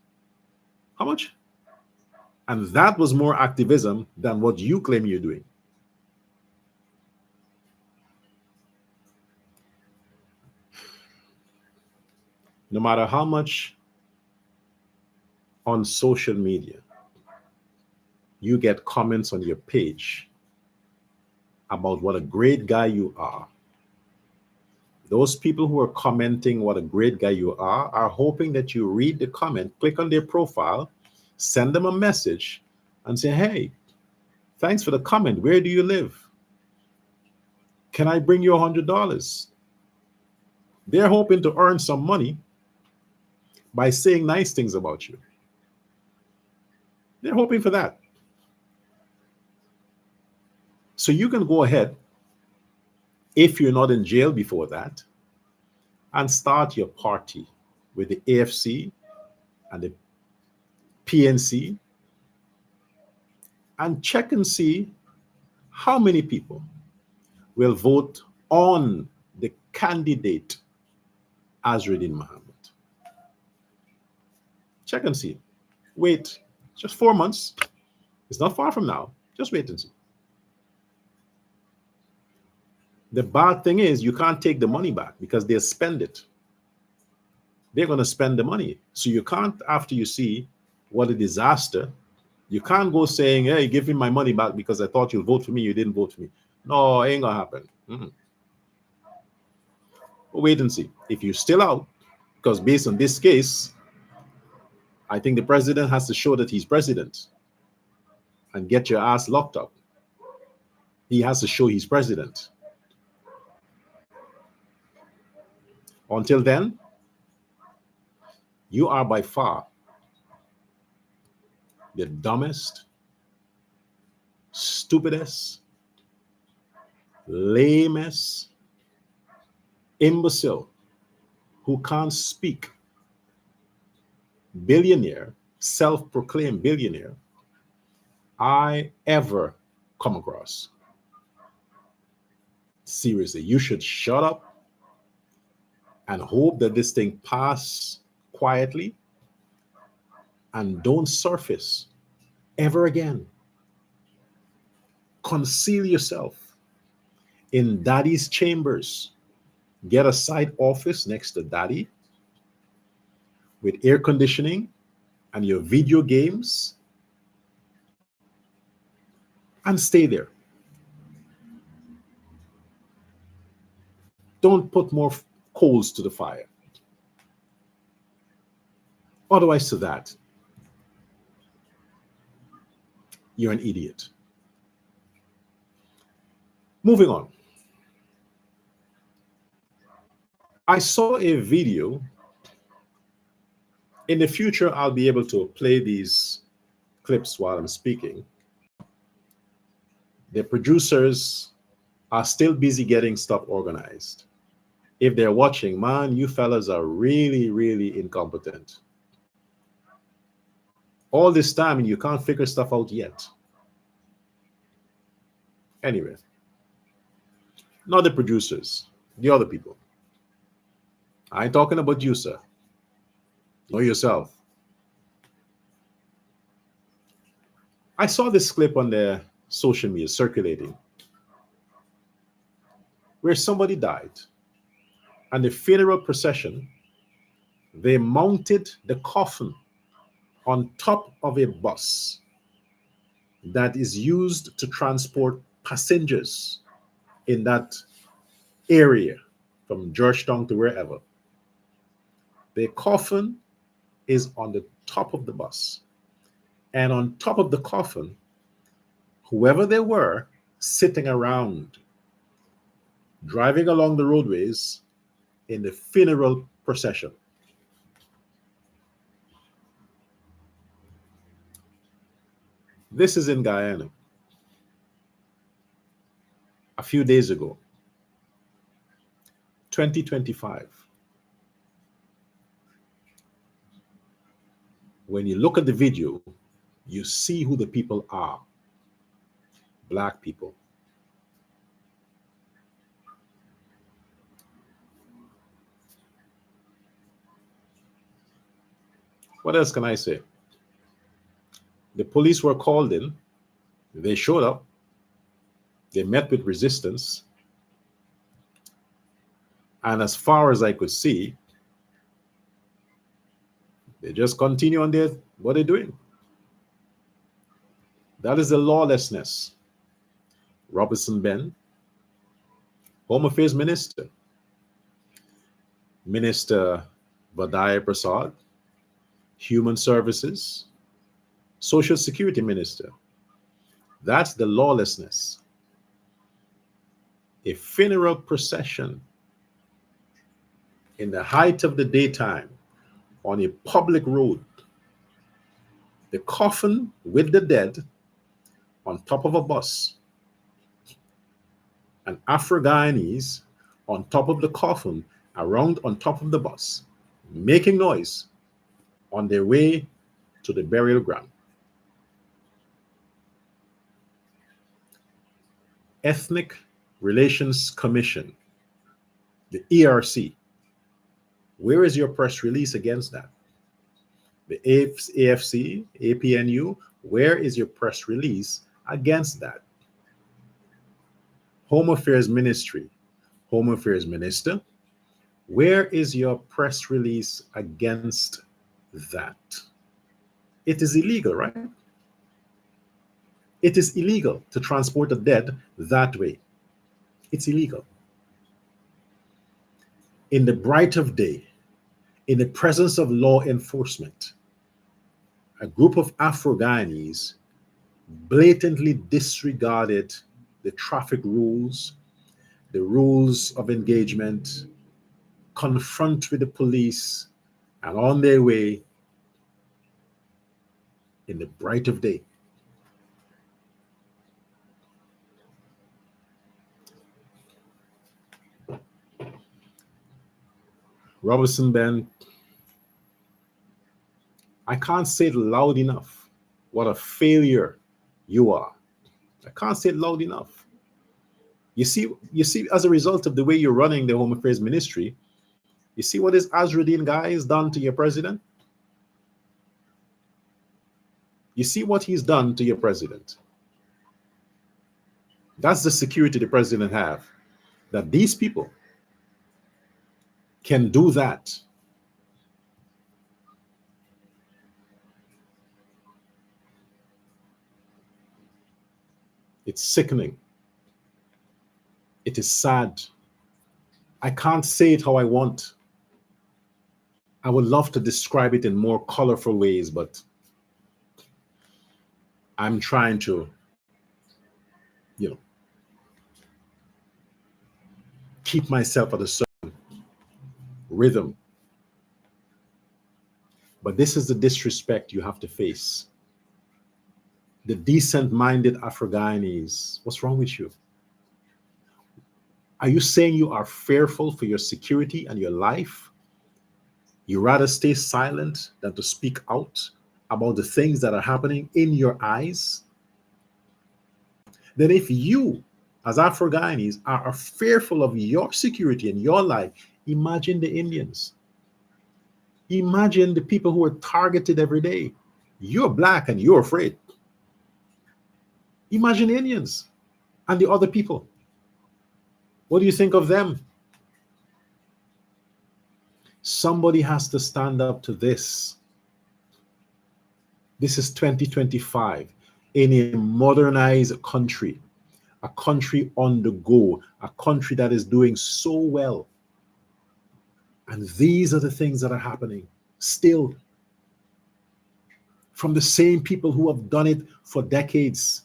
How much? And that was more activism than what you claim you're doing. No matter how much on social media you get comments on your page about what a great guy you are, those people who are commenting what a great guy you are hoping that you read the comment, click on their profile, send them a message and say, hey, thanks for the comment. Where do you live? Can I bring you $100? They're hoping to earn some money by saying nice things about you. They're hoping for that. So you can go ahead, if you're not in jail before that, and start your party with the AFC and the PNC and check and see how many people will vote on the candidate Azzrudin Mohamed. Check and see. Wait, just 4 months. It's not far from now. Just wait and see. The bad thing is you can't take the money back because they'll spend it. They're going to spend the money. So you can't, after you see what a disaster, you can't go saying, hey, give me my money back because I thought you'll vote for me. You didn't vote for me. No, it ain't going to happen. But wait and see. If you're still out, because based on this case, I think the president has to show that he's president and get your ass locked up. He has to show he's president. Until then, you are by far the dumbest, stupidest, lamest imbecile who can't speak, billionaire, self-proclaimed billionaire, I ever come across. Seriously, you should shut up and hope that this thing pass quietly and don't surface ever again. Conceal yourself in daddy's chambers. Get a side office next to daddy with air conditioning and your video games and stay there. Don't put more coals to the fire. Otherwise to that, you're an idiot. Moving on. I saw a video. In the future, I'll be able to play these clips while I'm speaking. The producers are still busy getting stuff organized. If they're watching, man, you fellas are really, really incompetent. All this time and you can't figure stuff out yet. Anyway, not the producers, the other people. I ain't talking about you, sir. Know yourself. I saw this clip on the social media circulating where somebody died, and the funeral procession, they mounted the coffin on top of a bus that is used to transport passengers in that area from Georgetown to wherever. The coffin is on the top of the bus, and on top of the coffin, whoever they were sitting around, driving along the roadways in the funeral procession. This is in Guyana. A few days ago, 2025. When you look at the video, you see who the people are. Black people. What else can I say? The police were called in. They showed up. They met with resistance. And as far as I could see, they just continue on what they're doing. That is the lawlessness. Robertson Ben, Home Affairs Minister. Minister Persaud, Human Services, Social Security Minister. That's the lawlessness. A funeral procession in the height of the daytime on a public road. The coffin with the dead on top of a bus. And Afro-Guyanese on top of the coffin, around on top of the bus, making noise on their way to the burial ground. Ethnic Relations Commission, the ERC. Where is your press release against that? The AFC, APNU, where is your press release against that? Home Affairs Ministry, Home Affairs Minister, where is your press release against that? It is illegal, right? It is illegal to transport the dead that way. It's illegal. In the bright of day, in the presence of law enforcement, a group of Afro-Guyanese blatantly disregarded the traffic rules, the rules of engagement, confront with the police, and on their way in the bright of day. Robertson Ben, I can't say it loud enough what a failure you are. I can't say it loud enough. You see, as a result of the way you're running the Home Affairs Ministry, you see what this Azzrudin guy has done to your president? You see what he's done to your president? That's the security the president have, that these people can do that. It's sickening. It is sad. I can't say it how I want. I would love to describe it in more colorful ways, but I'm trying to, keep myself at a certain rhythm. But this is the disrespect you have to face. The decent-minded Afro-Guyanese, what's wrong with you? Are you saying you are fearful for your security and your life? You rather stay silent than to speak out about the things that are happening in your eyes? Then if you, as Afro-Guyanese, are fearful of your security and your life, imagine the Indians. Imagine the people who are targeted every day. You're black and you're afraid. Imagine Indians and the other people. What do you think of them? Somebody has to stand up to this. This is 2025 in a modernized country, a country on the go, a country that is doing so well. And these are the things that are happening still from the same people who have done it for decades.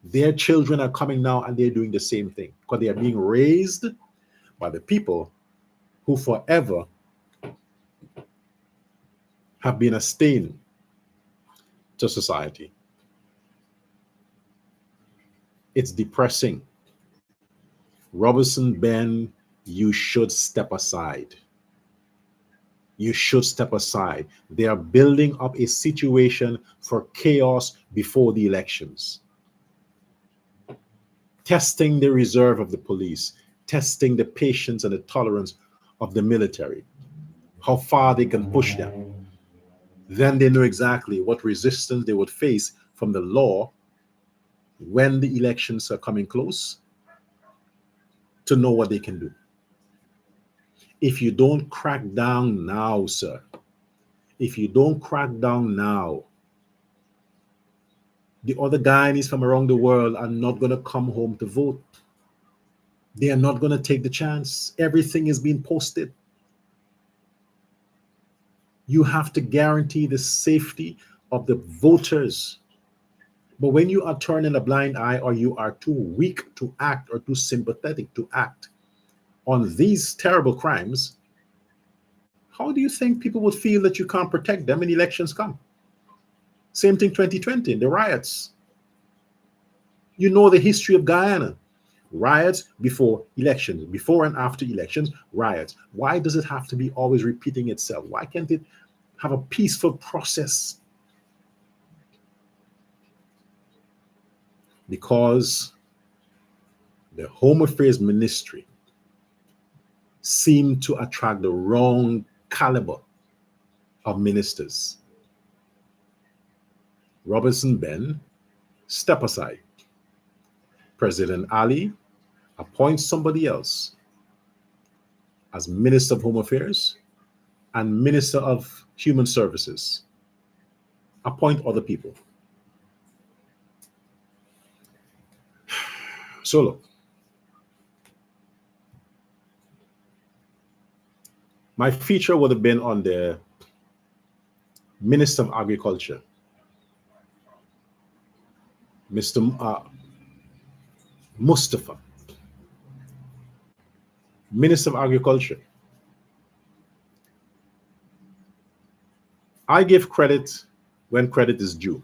Their children are coming now and they're doing the same thing because they are being raised by the people who forever have been a stain to society. It's depressing. Robertson Ben, you should step aside. You should step aside. They are building up a situation for chaos before the elections. Testing the reserve of the police, testing the patience and the tolerance of the military, how far they can push them. Then they know exactly what resistance they would face from the law when the elections are coming close to know what they can do. If you don't crack down now, sir, if you don't crack down now, the other Guyanese from around the world are not going to come home to vote. They are not going to take the chance. Everything is being posted. You have to guarantee the safety of the voters. But when you are turning a blind eye or you are too weak to act or too sympathetic to act on these terrible crimes, how do you think people would feel that you can't protect them when elections come? Same thing 2020, the riots. You know the history of Guyana. Riots before elections, before and after elections, riots. Why does it have to be always repeating itself? Why can't it have a peaceful process? Because the Home Affairs Ministry seemed to attract the wrong caliber of ministers. Robertson Ben, step aside. President Ali, appoint somebody else as Minister of Home Affairs and Minister of Human Services. Appoint other people. So look, my feature would have been on the Minister of Agriculture, Mr. Mustafa, Minister of Agriculture. I give credit when credit is due.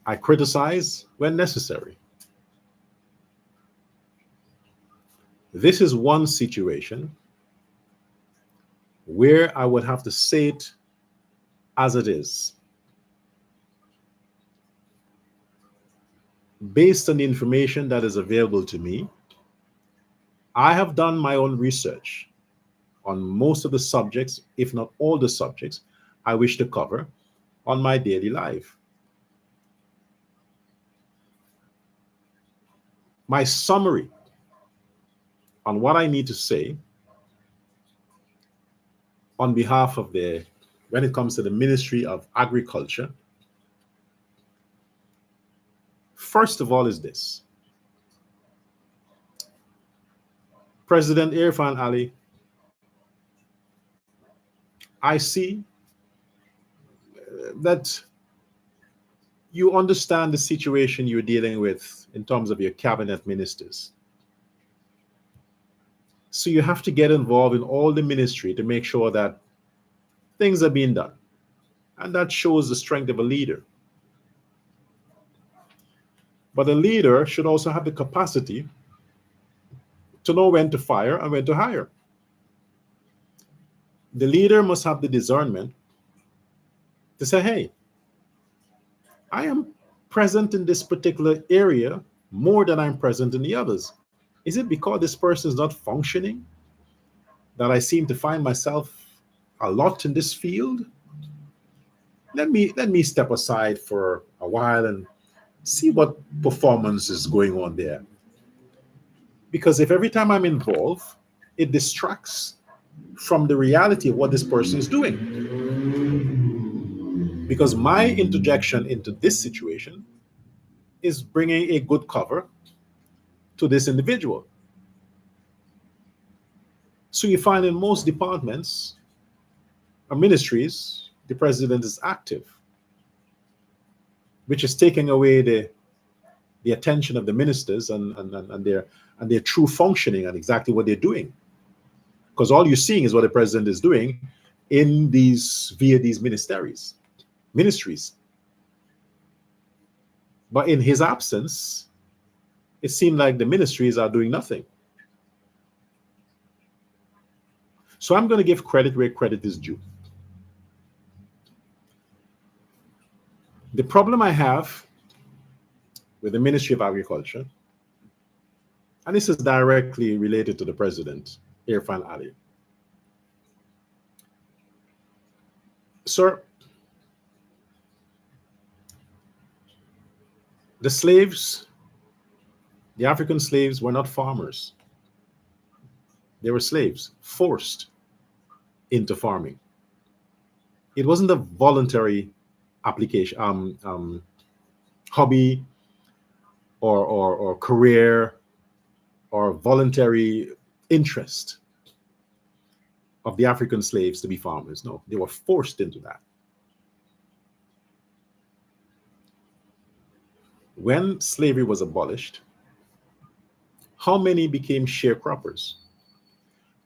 I criticize when necessary. This is one situation where I would have to say it as it is. Based on the information that is available to me, I have done my own research on most of the subjects, if not all the subjects, I wish to cover on my daily life. My summary on what I need to say on behalf of when it comes to the Ministry of Agriculture, first of all is this. President Irfan Ali, I see that you understand the situation you're dealing with in terms of your cabinet ministers. So you have to get involved in all the ministry to make sure that things are being done. And that shows the strength of a leader. But a leader should also have the capacity to know when to fire and when to hire. The leader must have the discernment to say, hey, I am present in this particular area more than I'm present in the others. Is it because this person is not functioning that I seem to find myself a lot in this field? Let me step aside for a while and see what performance is going on there. Because if every time I'm involved, it distracts from the reality of what this person is doing. Because my interjection into this situation is bringing a good cover to this individual. So you find in most departments or ministries, the president is active, which is taking away the attention of the ministers and their true functioning and exactly what they're doing. Because all you're seeing is what the president is doing via these ministries. But in his absence, it seemed like the ministries are doing nothing. So I'm going to give credit where credit is due. The problem I have with the Ministry of Agriculture, and this is directly related to the president, Irfan Ali. Sir, the African slaves were not farmers. They were slaves, forced into farming. It wasn't a voluntary application, hobby or career or voluntary interest of the African slaves to be farmers. No, they were forced into that. When slavery was abolished, how many became sharecroppers?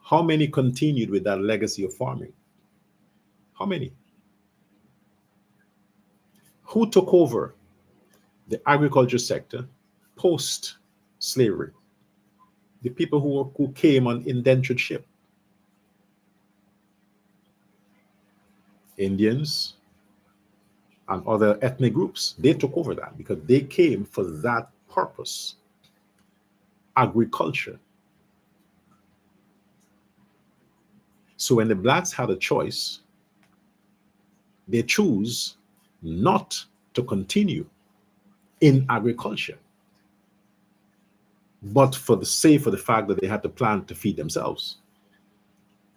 How many continued with that legacy of farming? How many? Who took over the agriculture sector post-slavery? The people who came on indentured ship. Indians and other ethnic groups, they took over that because they came for that purpose. Agriculture. So when the blacks had a choice, they choose not to continue in agriculture, but for the fact that they had to plan to feed themselves,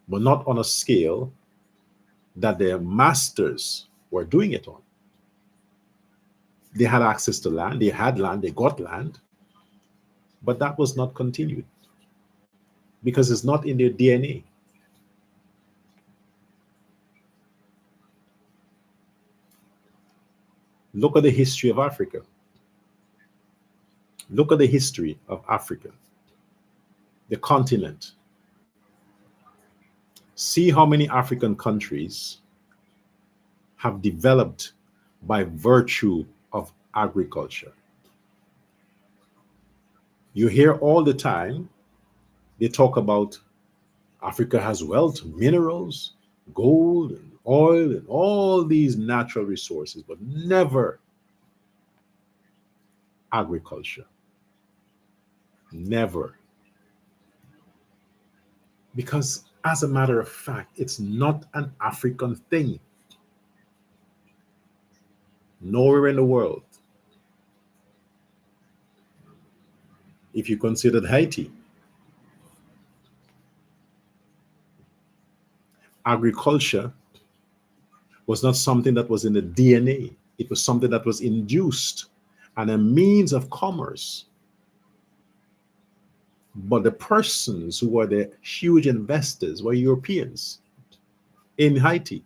but not on a scale that their masters were doing it on. They had access to land, they had land, they got land, but that was not continued because it's not in their DNA. Look at the history of Africa. Look at the history of Africa, the continent. See how many African countries have developed by virtue of agriculture. You hear all the time, they talk about Africa has wealth, minerals, gold, and oil, and all these natural resources, but never agriculture. Never. Because, as a matter of fact, it's not an African thing. Nowhere in the world. If you considered Haiti, agriculture was not something that was in the DNA. It was something that was induced and a means of commerce. But the persons who were the huge investors were Europeans in Haiti.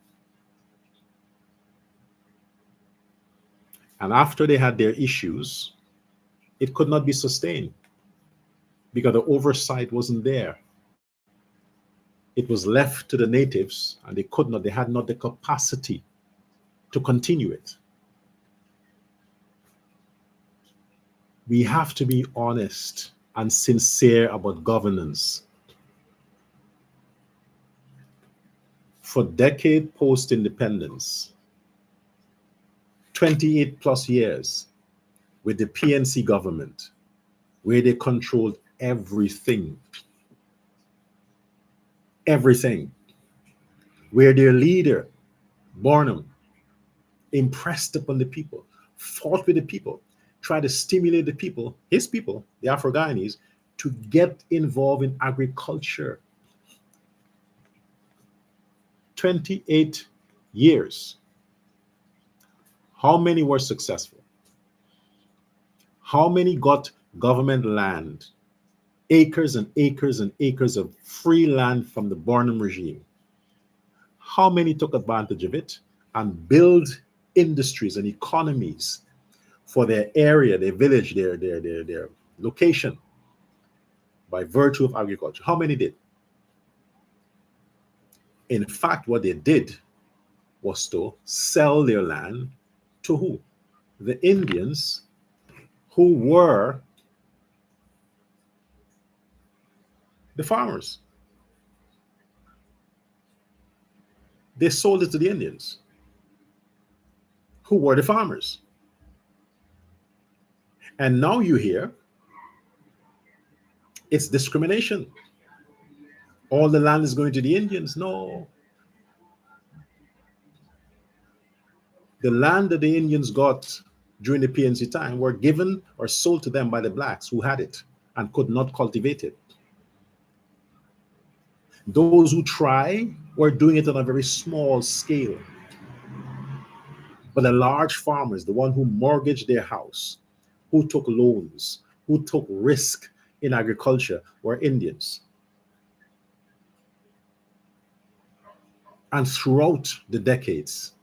And after they had their issues, it could not be sustained because the oversight wasn't there. It was left to the natives, and they had not the capacity to continue it. We have to be honest and sincere about governance. For decade post-independence, 28 plus years with the PNC government, where they controlled everything, where their leader, Barnum, impressed upon the people, fought with the people, tried to stimulate the people, his people, the Afro-Guyanese, to get involved in agriculture. 28 years. How many were successful? How many got government land, acres and acres and acres of free land from the Barnum regime? How many took advantage of it and built industries and economies for their area, their village, their location by virtue of agriculture? How many did? In fact, what they did was to sell their land to who? The Indians, who were the farmers. They sold it to the Indians, who were the farmers. And now you hear it's discrimination. All the land is going to the Indians. No. The land that the Indians got during the PNC time were given or sold to them by the blacks who had it and could not cultivate it. Those who try were doing it on a very small scale. But the large farmers, the one who mortgaged their house, who took loans, who took risk in agriculture, were Indians. And throughout the decades,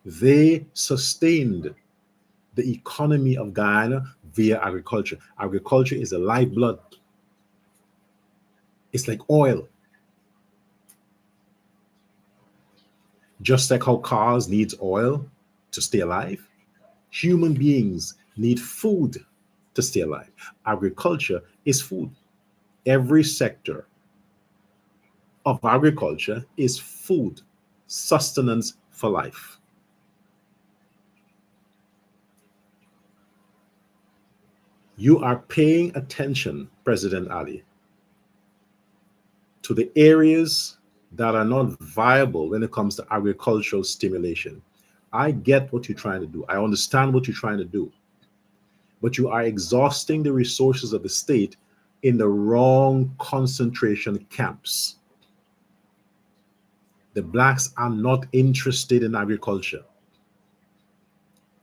they sustained the economy of Guyana via agriculture. Agriculture is the lifeblood. It's like oil. Just like how cars need oil to stay alive, human beings need food to stay alive. Agriculture is food. Every sector of agriculture is food, sustenance for life. You are paying attention, President Ali, to the areas that are not viable when it comes to agricultural stimulation. I get what you're trying to do. I understand what you're trying to do. But you are exhausting the resources of the state in the wrong concentration camps. The blacks are not interested in agriculture.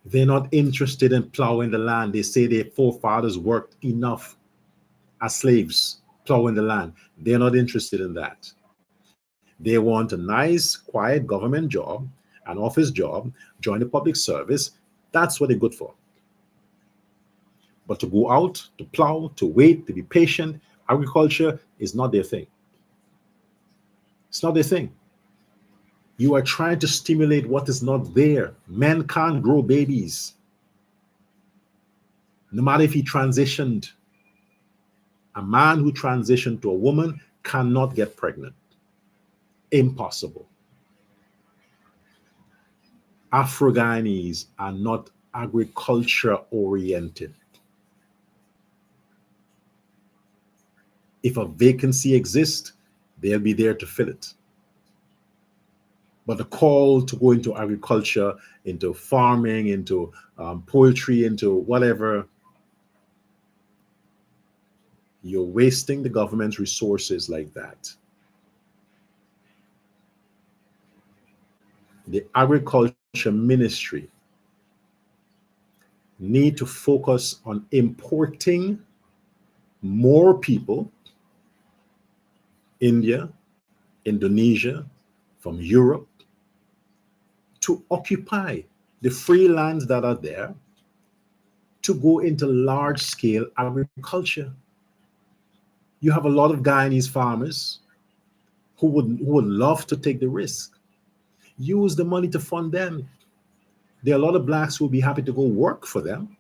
They're not interested in plowing the land. They say their forefathers worked enough as slaves plowing the land. They're not interested in that. They want a nice, quiet government job, an office job, join the public service, That's what they're good for. But to go out, to plow, to wait, to be patient, agriculture is not their thing. It's not their thing. You are trying to stimulate what is not there. Men can't grow babies. No matter if he transitioned. A man who transitioned to a woman cannot get pregnant. Impossible. Afro-Guyanese are not agriculture oriented. If a vacancy exists, they'll be there to fill it. But the call to go into agriculture, into farming, into poultry, into whatever, you're wasting the government's resources like that. The agriculture ministry need to focus on importing more people, India, Indonesia, from Europe, to occupy the free lands that are there, to go into large-scale agriculture. You have a lot of Guyanese farmers who would love to take the risk. Use the money to fund them. There are a lot of blacks who will be happy to go work for them.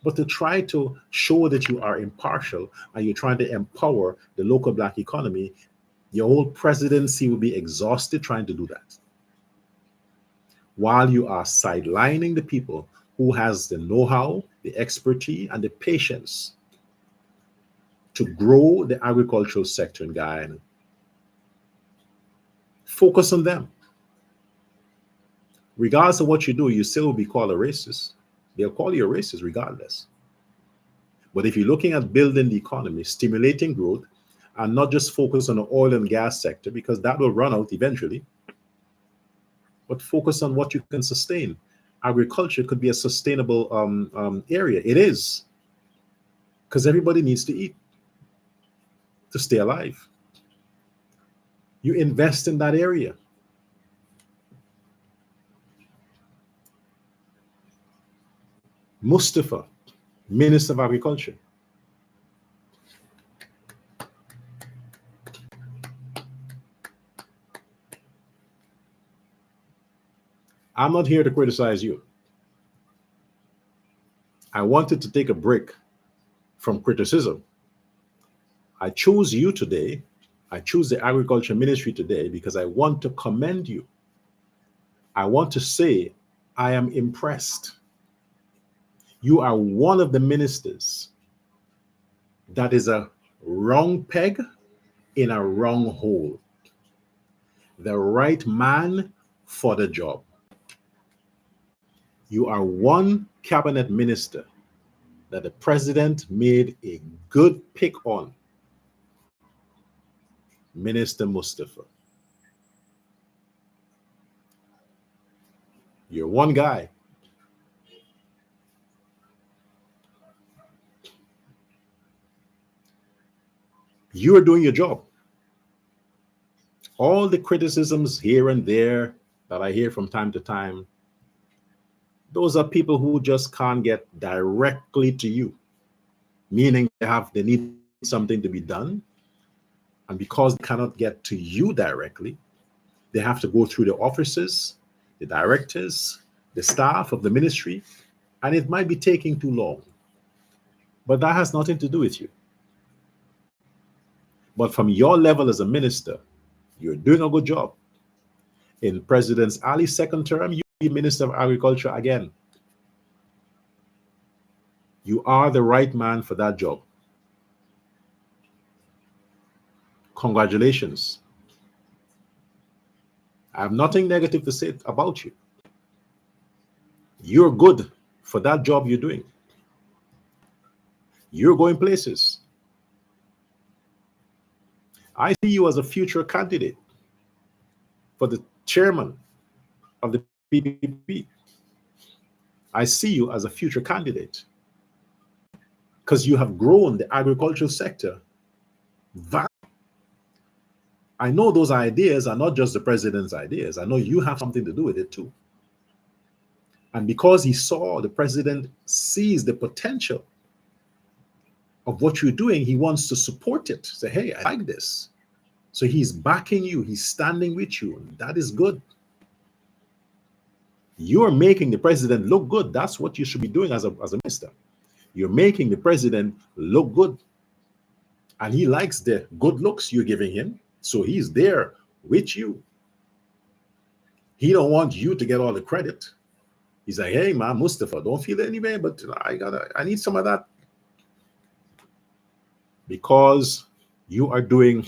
But to try to show that you are impartial and you're trying to empower the local black economy, your whole presidency will be exhausted trying to do that. While you are sidelining the people who has the know-how, the expertise, and the patience to grow the agricultural sector in Guyana. Focus on them. Regardless of what you do, you still will be called a racist. They'll call you a racist regardless. But if you're looking at building the economy, stimulating growth, and not just focus on the oil and gas sector, because that will run out eventually, but focus on what you can sustain. Agriculture could be a sustainable area. It is. Because everybody needs to eat to stay alive. You invest in that area. Mustafa, Minister of Agriculture. I'm not here to criticize you. I wanted to take a break from criticism. I chose you today. I choose the Agriculture Ministry today because I want to commend you. I want to say I am impressed. You are one of the ministers that is a wrong peg in a wrong hole. The right man for the job. You are one cabinet minister that the president made a good pick on. Minister Mustafa. You're one guy. You are doing your job. All the criticisms here and there that I hear from time to time, those are people who just can't get directly to you, meaning they need something to be done. And because they cannot get to you directly, they have to go through the officers, the directors, the staff of the ministry, and it might be taking too long. But that has nothing to do with you. But from your level as a minister, you're doing a good job. In President Ali's second term, you'll be Minister of Agriculture again. You are the right man for that job. Congratulations. I have nothing negative to say about you. You're good for that job you're doing. You're going places. I see you as a future candidate for the chairman of the PPP. I see you as a future candidate because you have grown the agricultural sector. I know those ideas are not just the president's ideas. I know you have something to do with it too. And because the president sees the potential of what you're doing, he wants to support it. Say, hey, I like this. So he's backing you. He's standing with you. That is good. You're making the president look good. That's what you should be doing as a minister. You're making the president look good. And he likes the good looks you're giving him. So he's there with you. He don't want you to get all the credit. He's like, hey, man, Mustafa, don't feel it anyway, but I need some of that. Because you are doing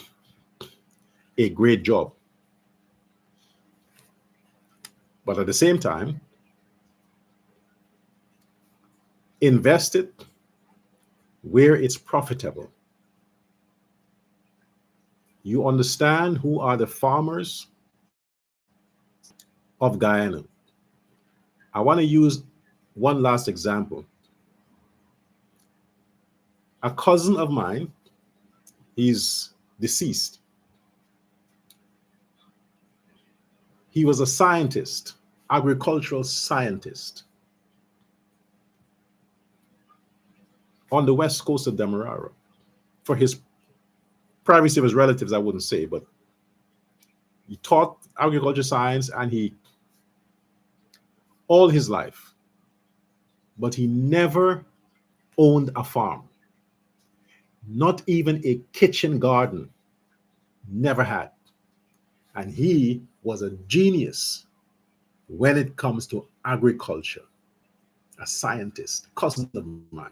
a great job. But at the same time, invest it where it's profitable. You understand who are the farmers of Guyana. I want to use one last example. A cousin of mine, he's deceased. He was a scientist, agricultural scientist on the west coast of Demerara. For his privacy of his relatives, I wouldn't say, but he taught agriculture science and he all his life, but he never owned a farm, not even a kitchen garden, never had. And he was a genius when it comes to agriculture, a scientist, cousin of mine.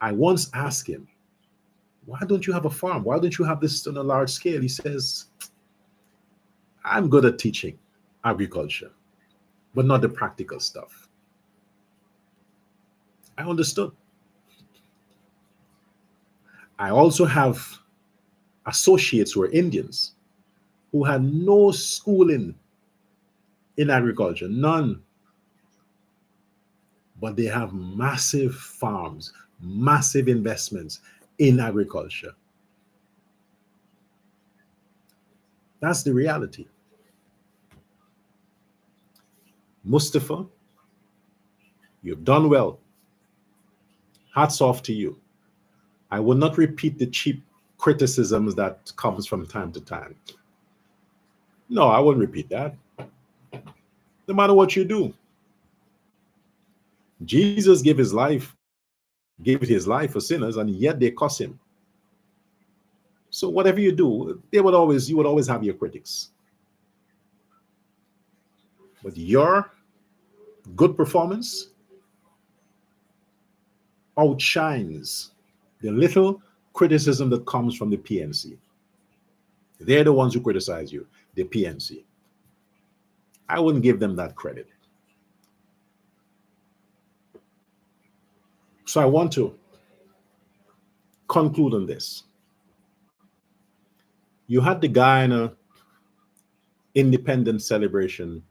I once asked him, why don't you have a farm? Why don't you have this on a large scale? He says, I'm good at teaching agriculture, but not the practical stuff. I understood. I also have associates who are Indians who had no schooling in agriculture, none. But they have massive farms, massive investments in agriculture. That's the reality. Mustafa, you've done well. Hats off to you. I will not repeat the cheap criticisms that comes from time to time. No, I won't repeat that. No matter what you do. Jesus gave his life for sinners, and yet they curse him. So whatever you do, you would always have your critics. But your good performance outshines the little criticism that comes from the PNC. They're the ones who criticize you, the PNC. I wouldn't give them that credit. So I want to conclude on this. You had the Guyana independence celebration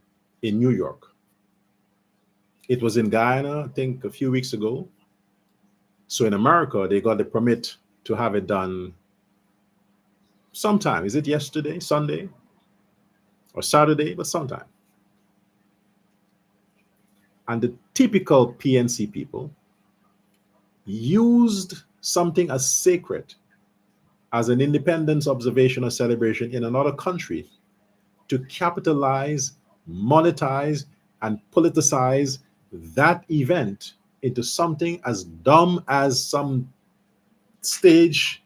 in New York. It was in Guyana, I think, a few weeks ago. So in America, they got the permit to have it done sometime. Is it yesterday, Sunday, or Saturday? But sometime. And the typical PNC people used something as sacred as an independence observation or celebration in another country to capitalize, monetize, and politicize that event into something as dumb as some stage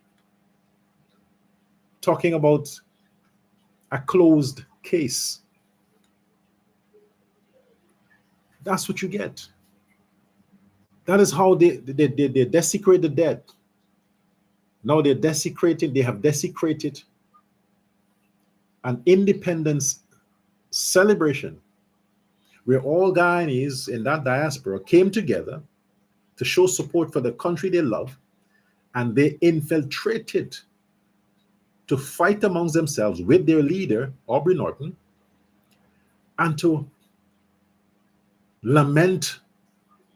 talking about a closed case. That's what you get. That is how they desecrate the dead. Now they have desecrated an independence celebration where all Guyanese in that diaspora came together to show support for the country they love, and they infiltrated to fight amongst themselves with their leader, Aubrey Norton, and to lament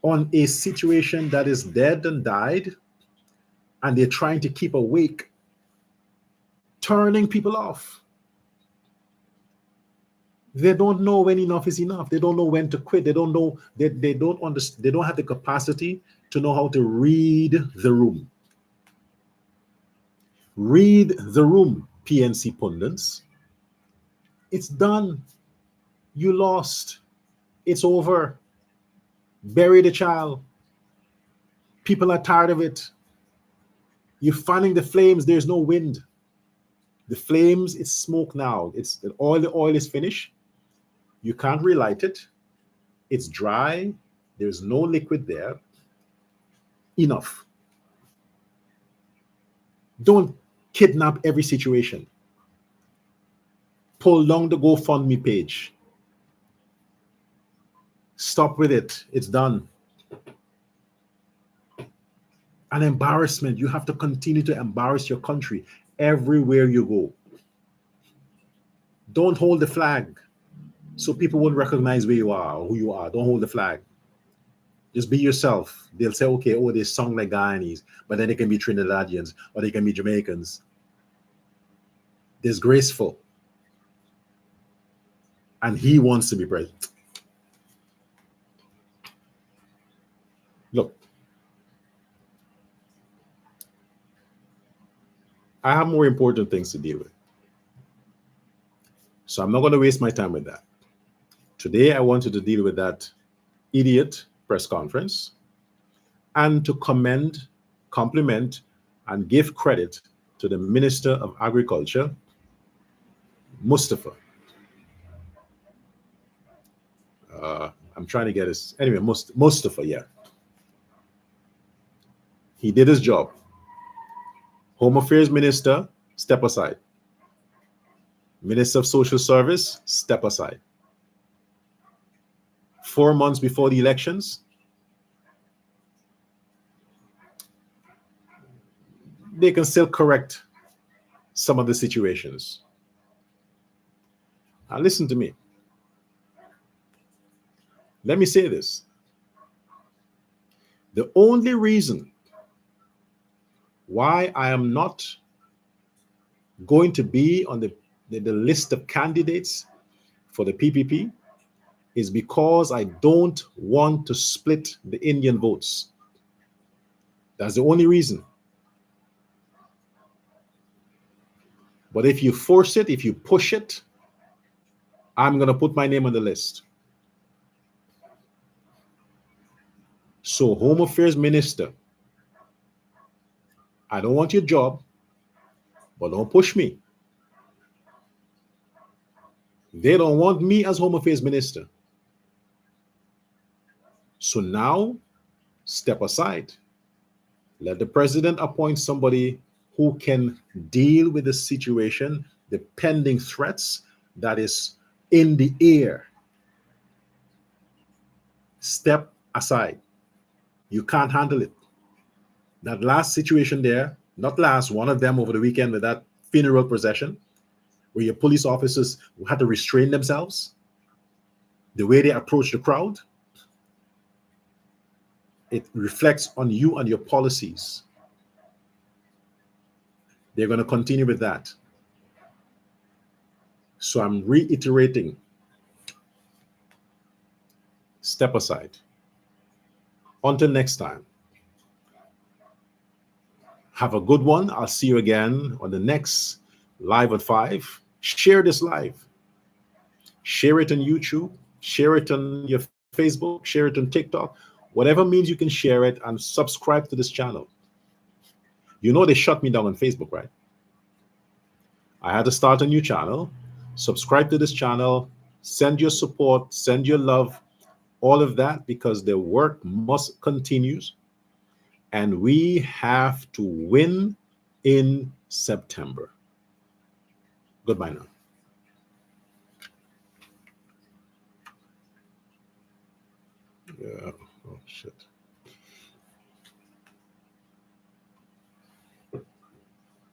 on a situation that is dead and died, and they're trying to keep awake, turning people off. They don't know when enough is enough. They don't know when to quit. They don't know, they don't understand, they don't have the capacity to know how to read the room. Read the room, PNC pundits. It's done. You lost. It's over. Bury the child. People are tired of it. You're fanning the flames. There's no wind. The flames, it's smoke now. It's the oil is finished. You can't relight it. It's dry. There's no liquid there. Enough. Don't kidnap every situation. Pull down the GoFundMe page. Stop with it. It's done. An embarrassment. You have to continue to embarrass your country everywhere you go. Don't hold the flag so people won't recognize where you are or who you are. Don't hold the flag. Just be yourself. They'll say, okay, oh, they sung like Guyanese, but then they can be Trinidadians or they can be Jamaicans. Disgraceful. And he wants to be president. Look, I have more important things to deal with. So I'm not going to waste my time with that. Today, I wanted to deal with that idiot press conference and to compliment, and give credit to the Minister of Agriculture, Mustafa. I'm trying to get his, anyway, Mustafa, yeah. He did his job. Home Affairs Minister, step aside. Minister of Social Service, step aside. 4 months before the elections, they can still correct some of the situations. Now listen to me. Let me say this. The only reason why I am not going to be on the list of candidates for the PPP is because I don't want to split the Indian votes. That's the only reason. But if you force it, if you push it, I'm going to put my name on the list. So, Home Affairs Minister, I don't want your job, but don't push me. They don't want me as Home Affairs Minister. So now, step aside. Let the president appoint somebody who can deal with the situation, the pending threats that is in the air. Step aside. You can't handle it. That last situation there, not last, one of them over the weekend with that funeral procession, where your police officers had to restrain themselves, the way they approach the crowd, it reflects on you and your policies. They're going to continue with that. So I'm reiterating, step aside. Until next time, have a good one. I'll see you again on the next Live at 5. Share this live. Share it on YouTube. Share it on your Facebook. Share it on TikTok. Whatever means you can share it, and subscribe to this channel. You know they shut me down on Facebook, right? I had to start a new channel. Subscribe to this channel. Send your support. Send your love. All of that, because the work must continue. And we have to win in September. Goodbye now. Yeah. Oh, shit.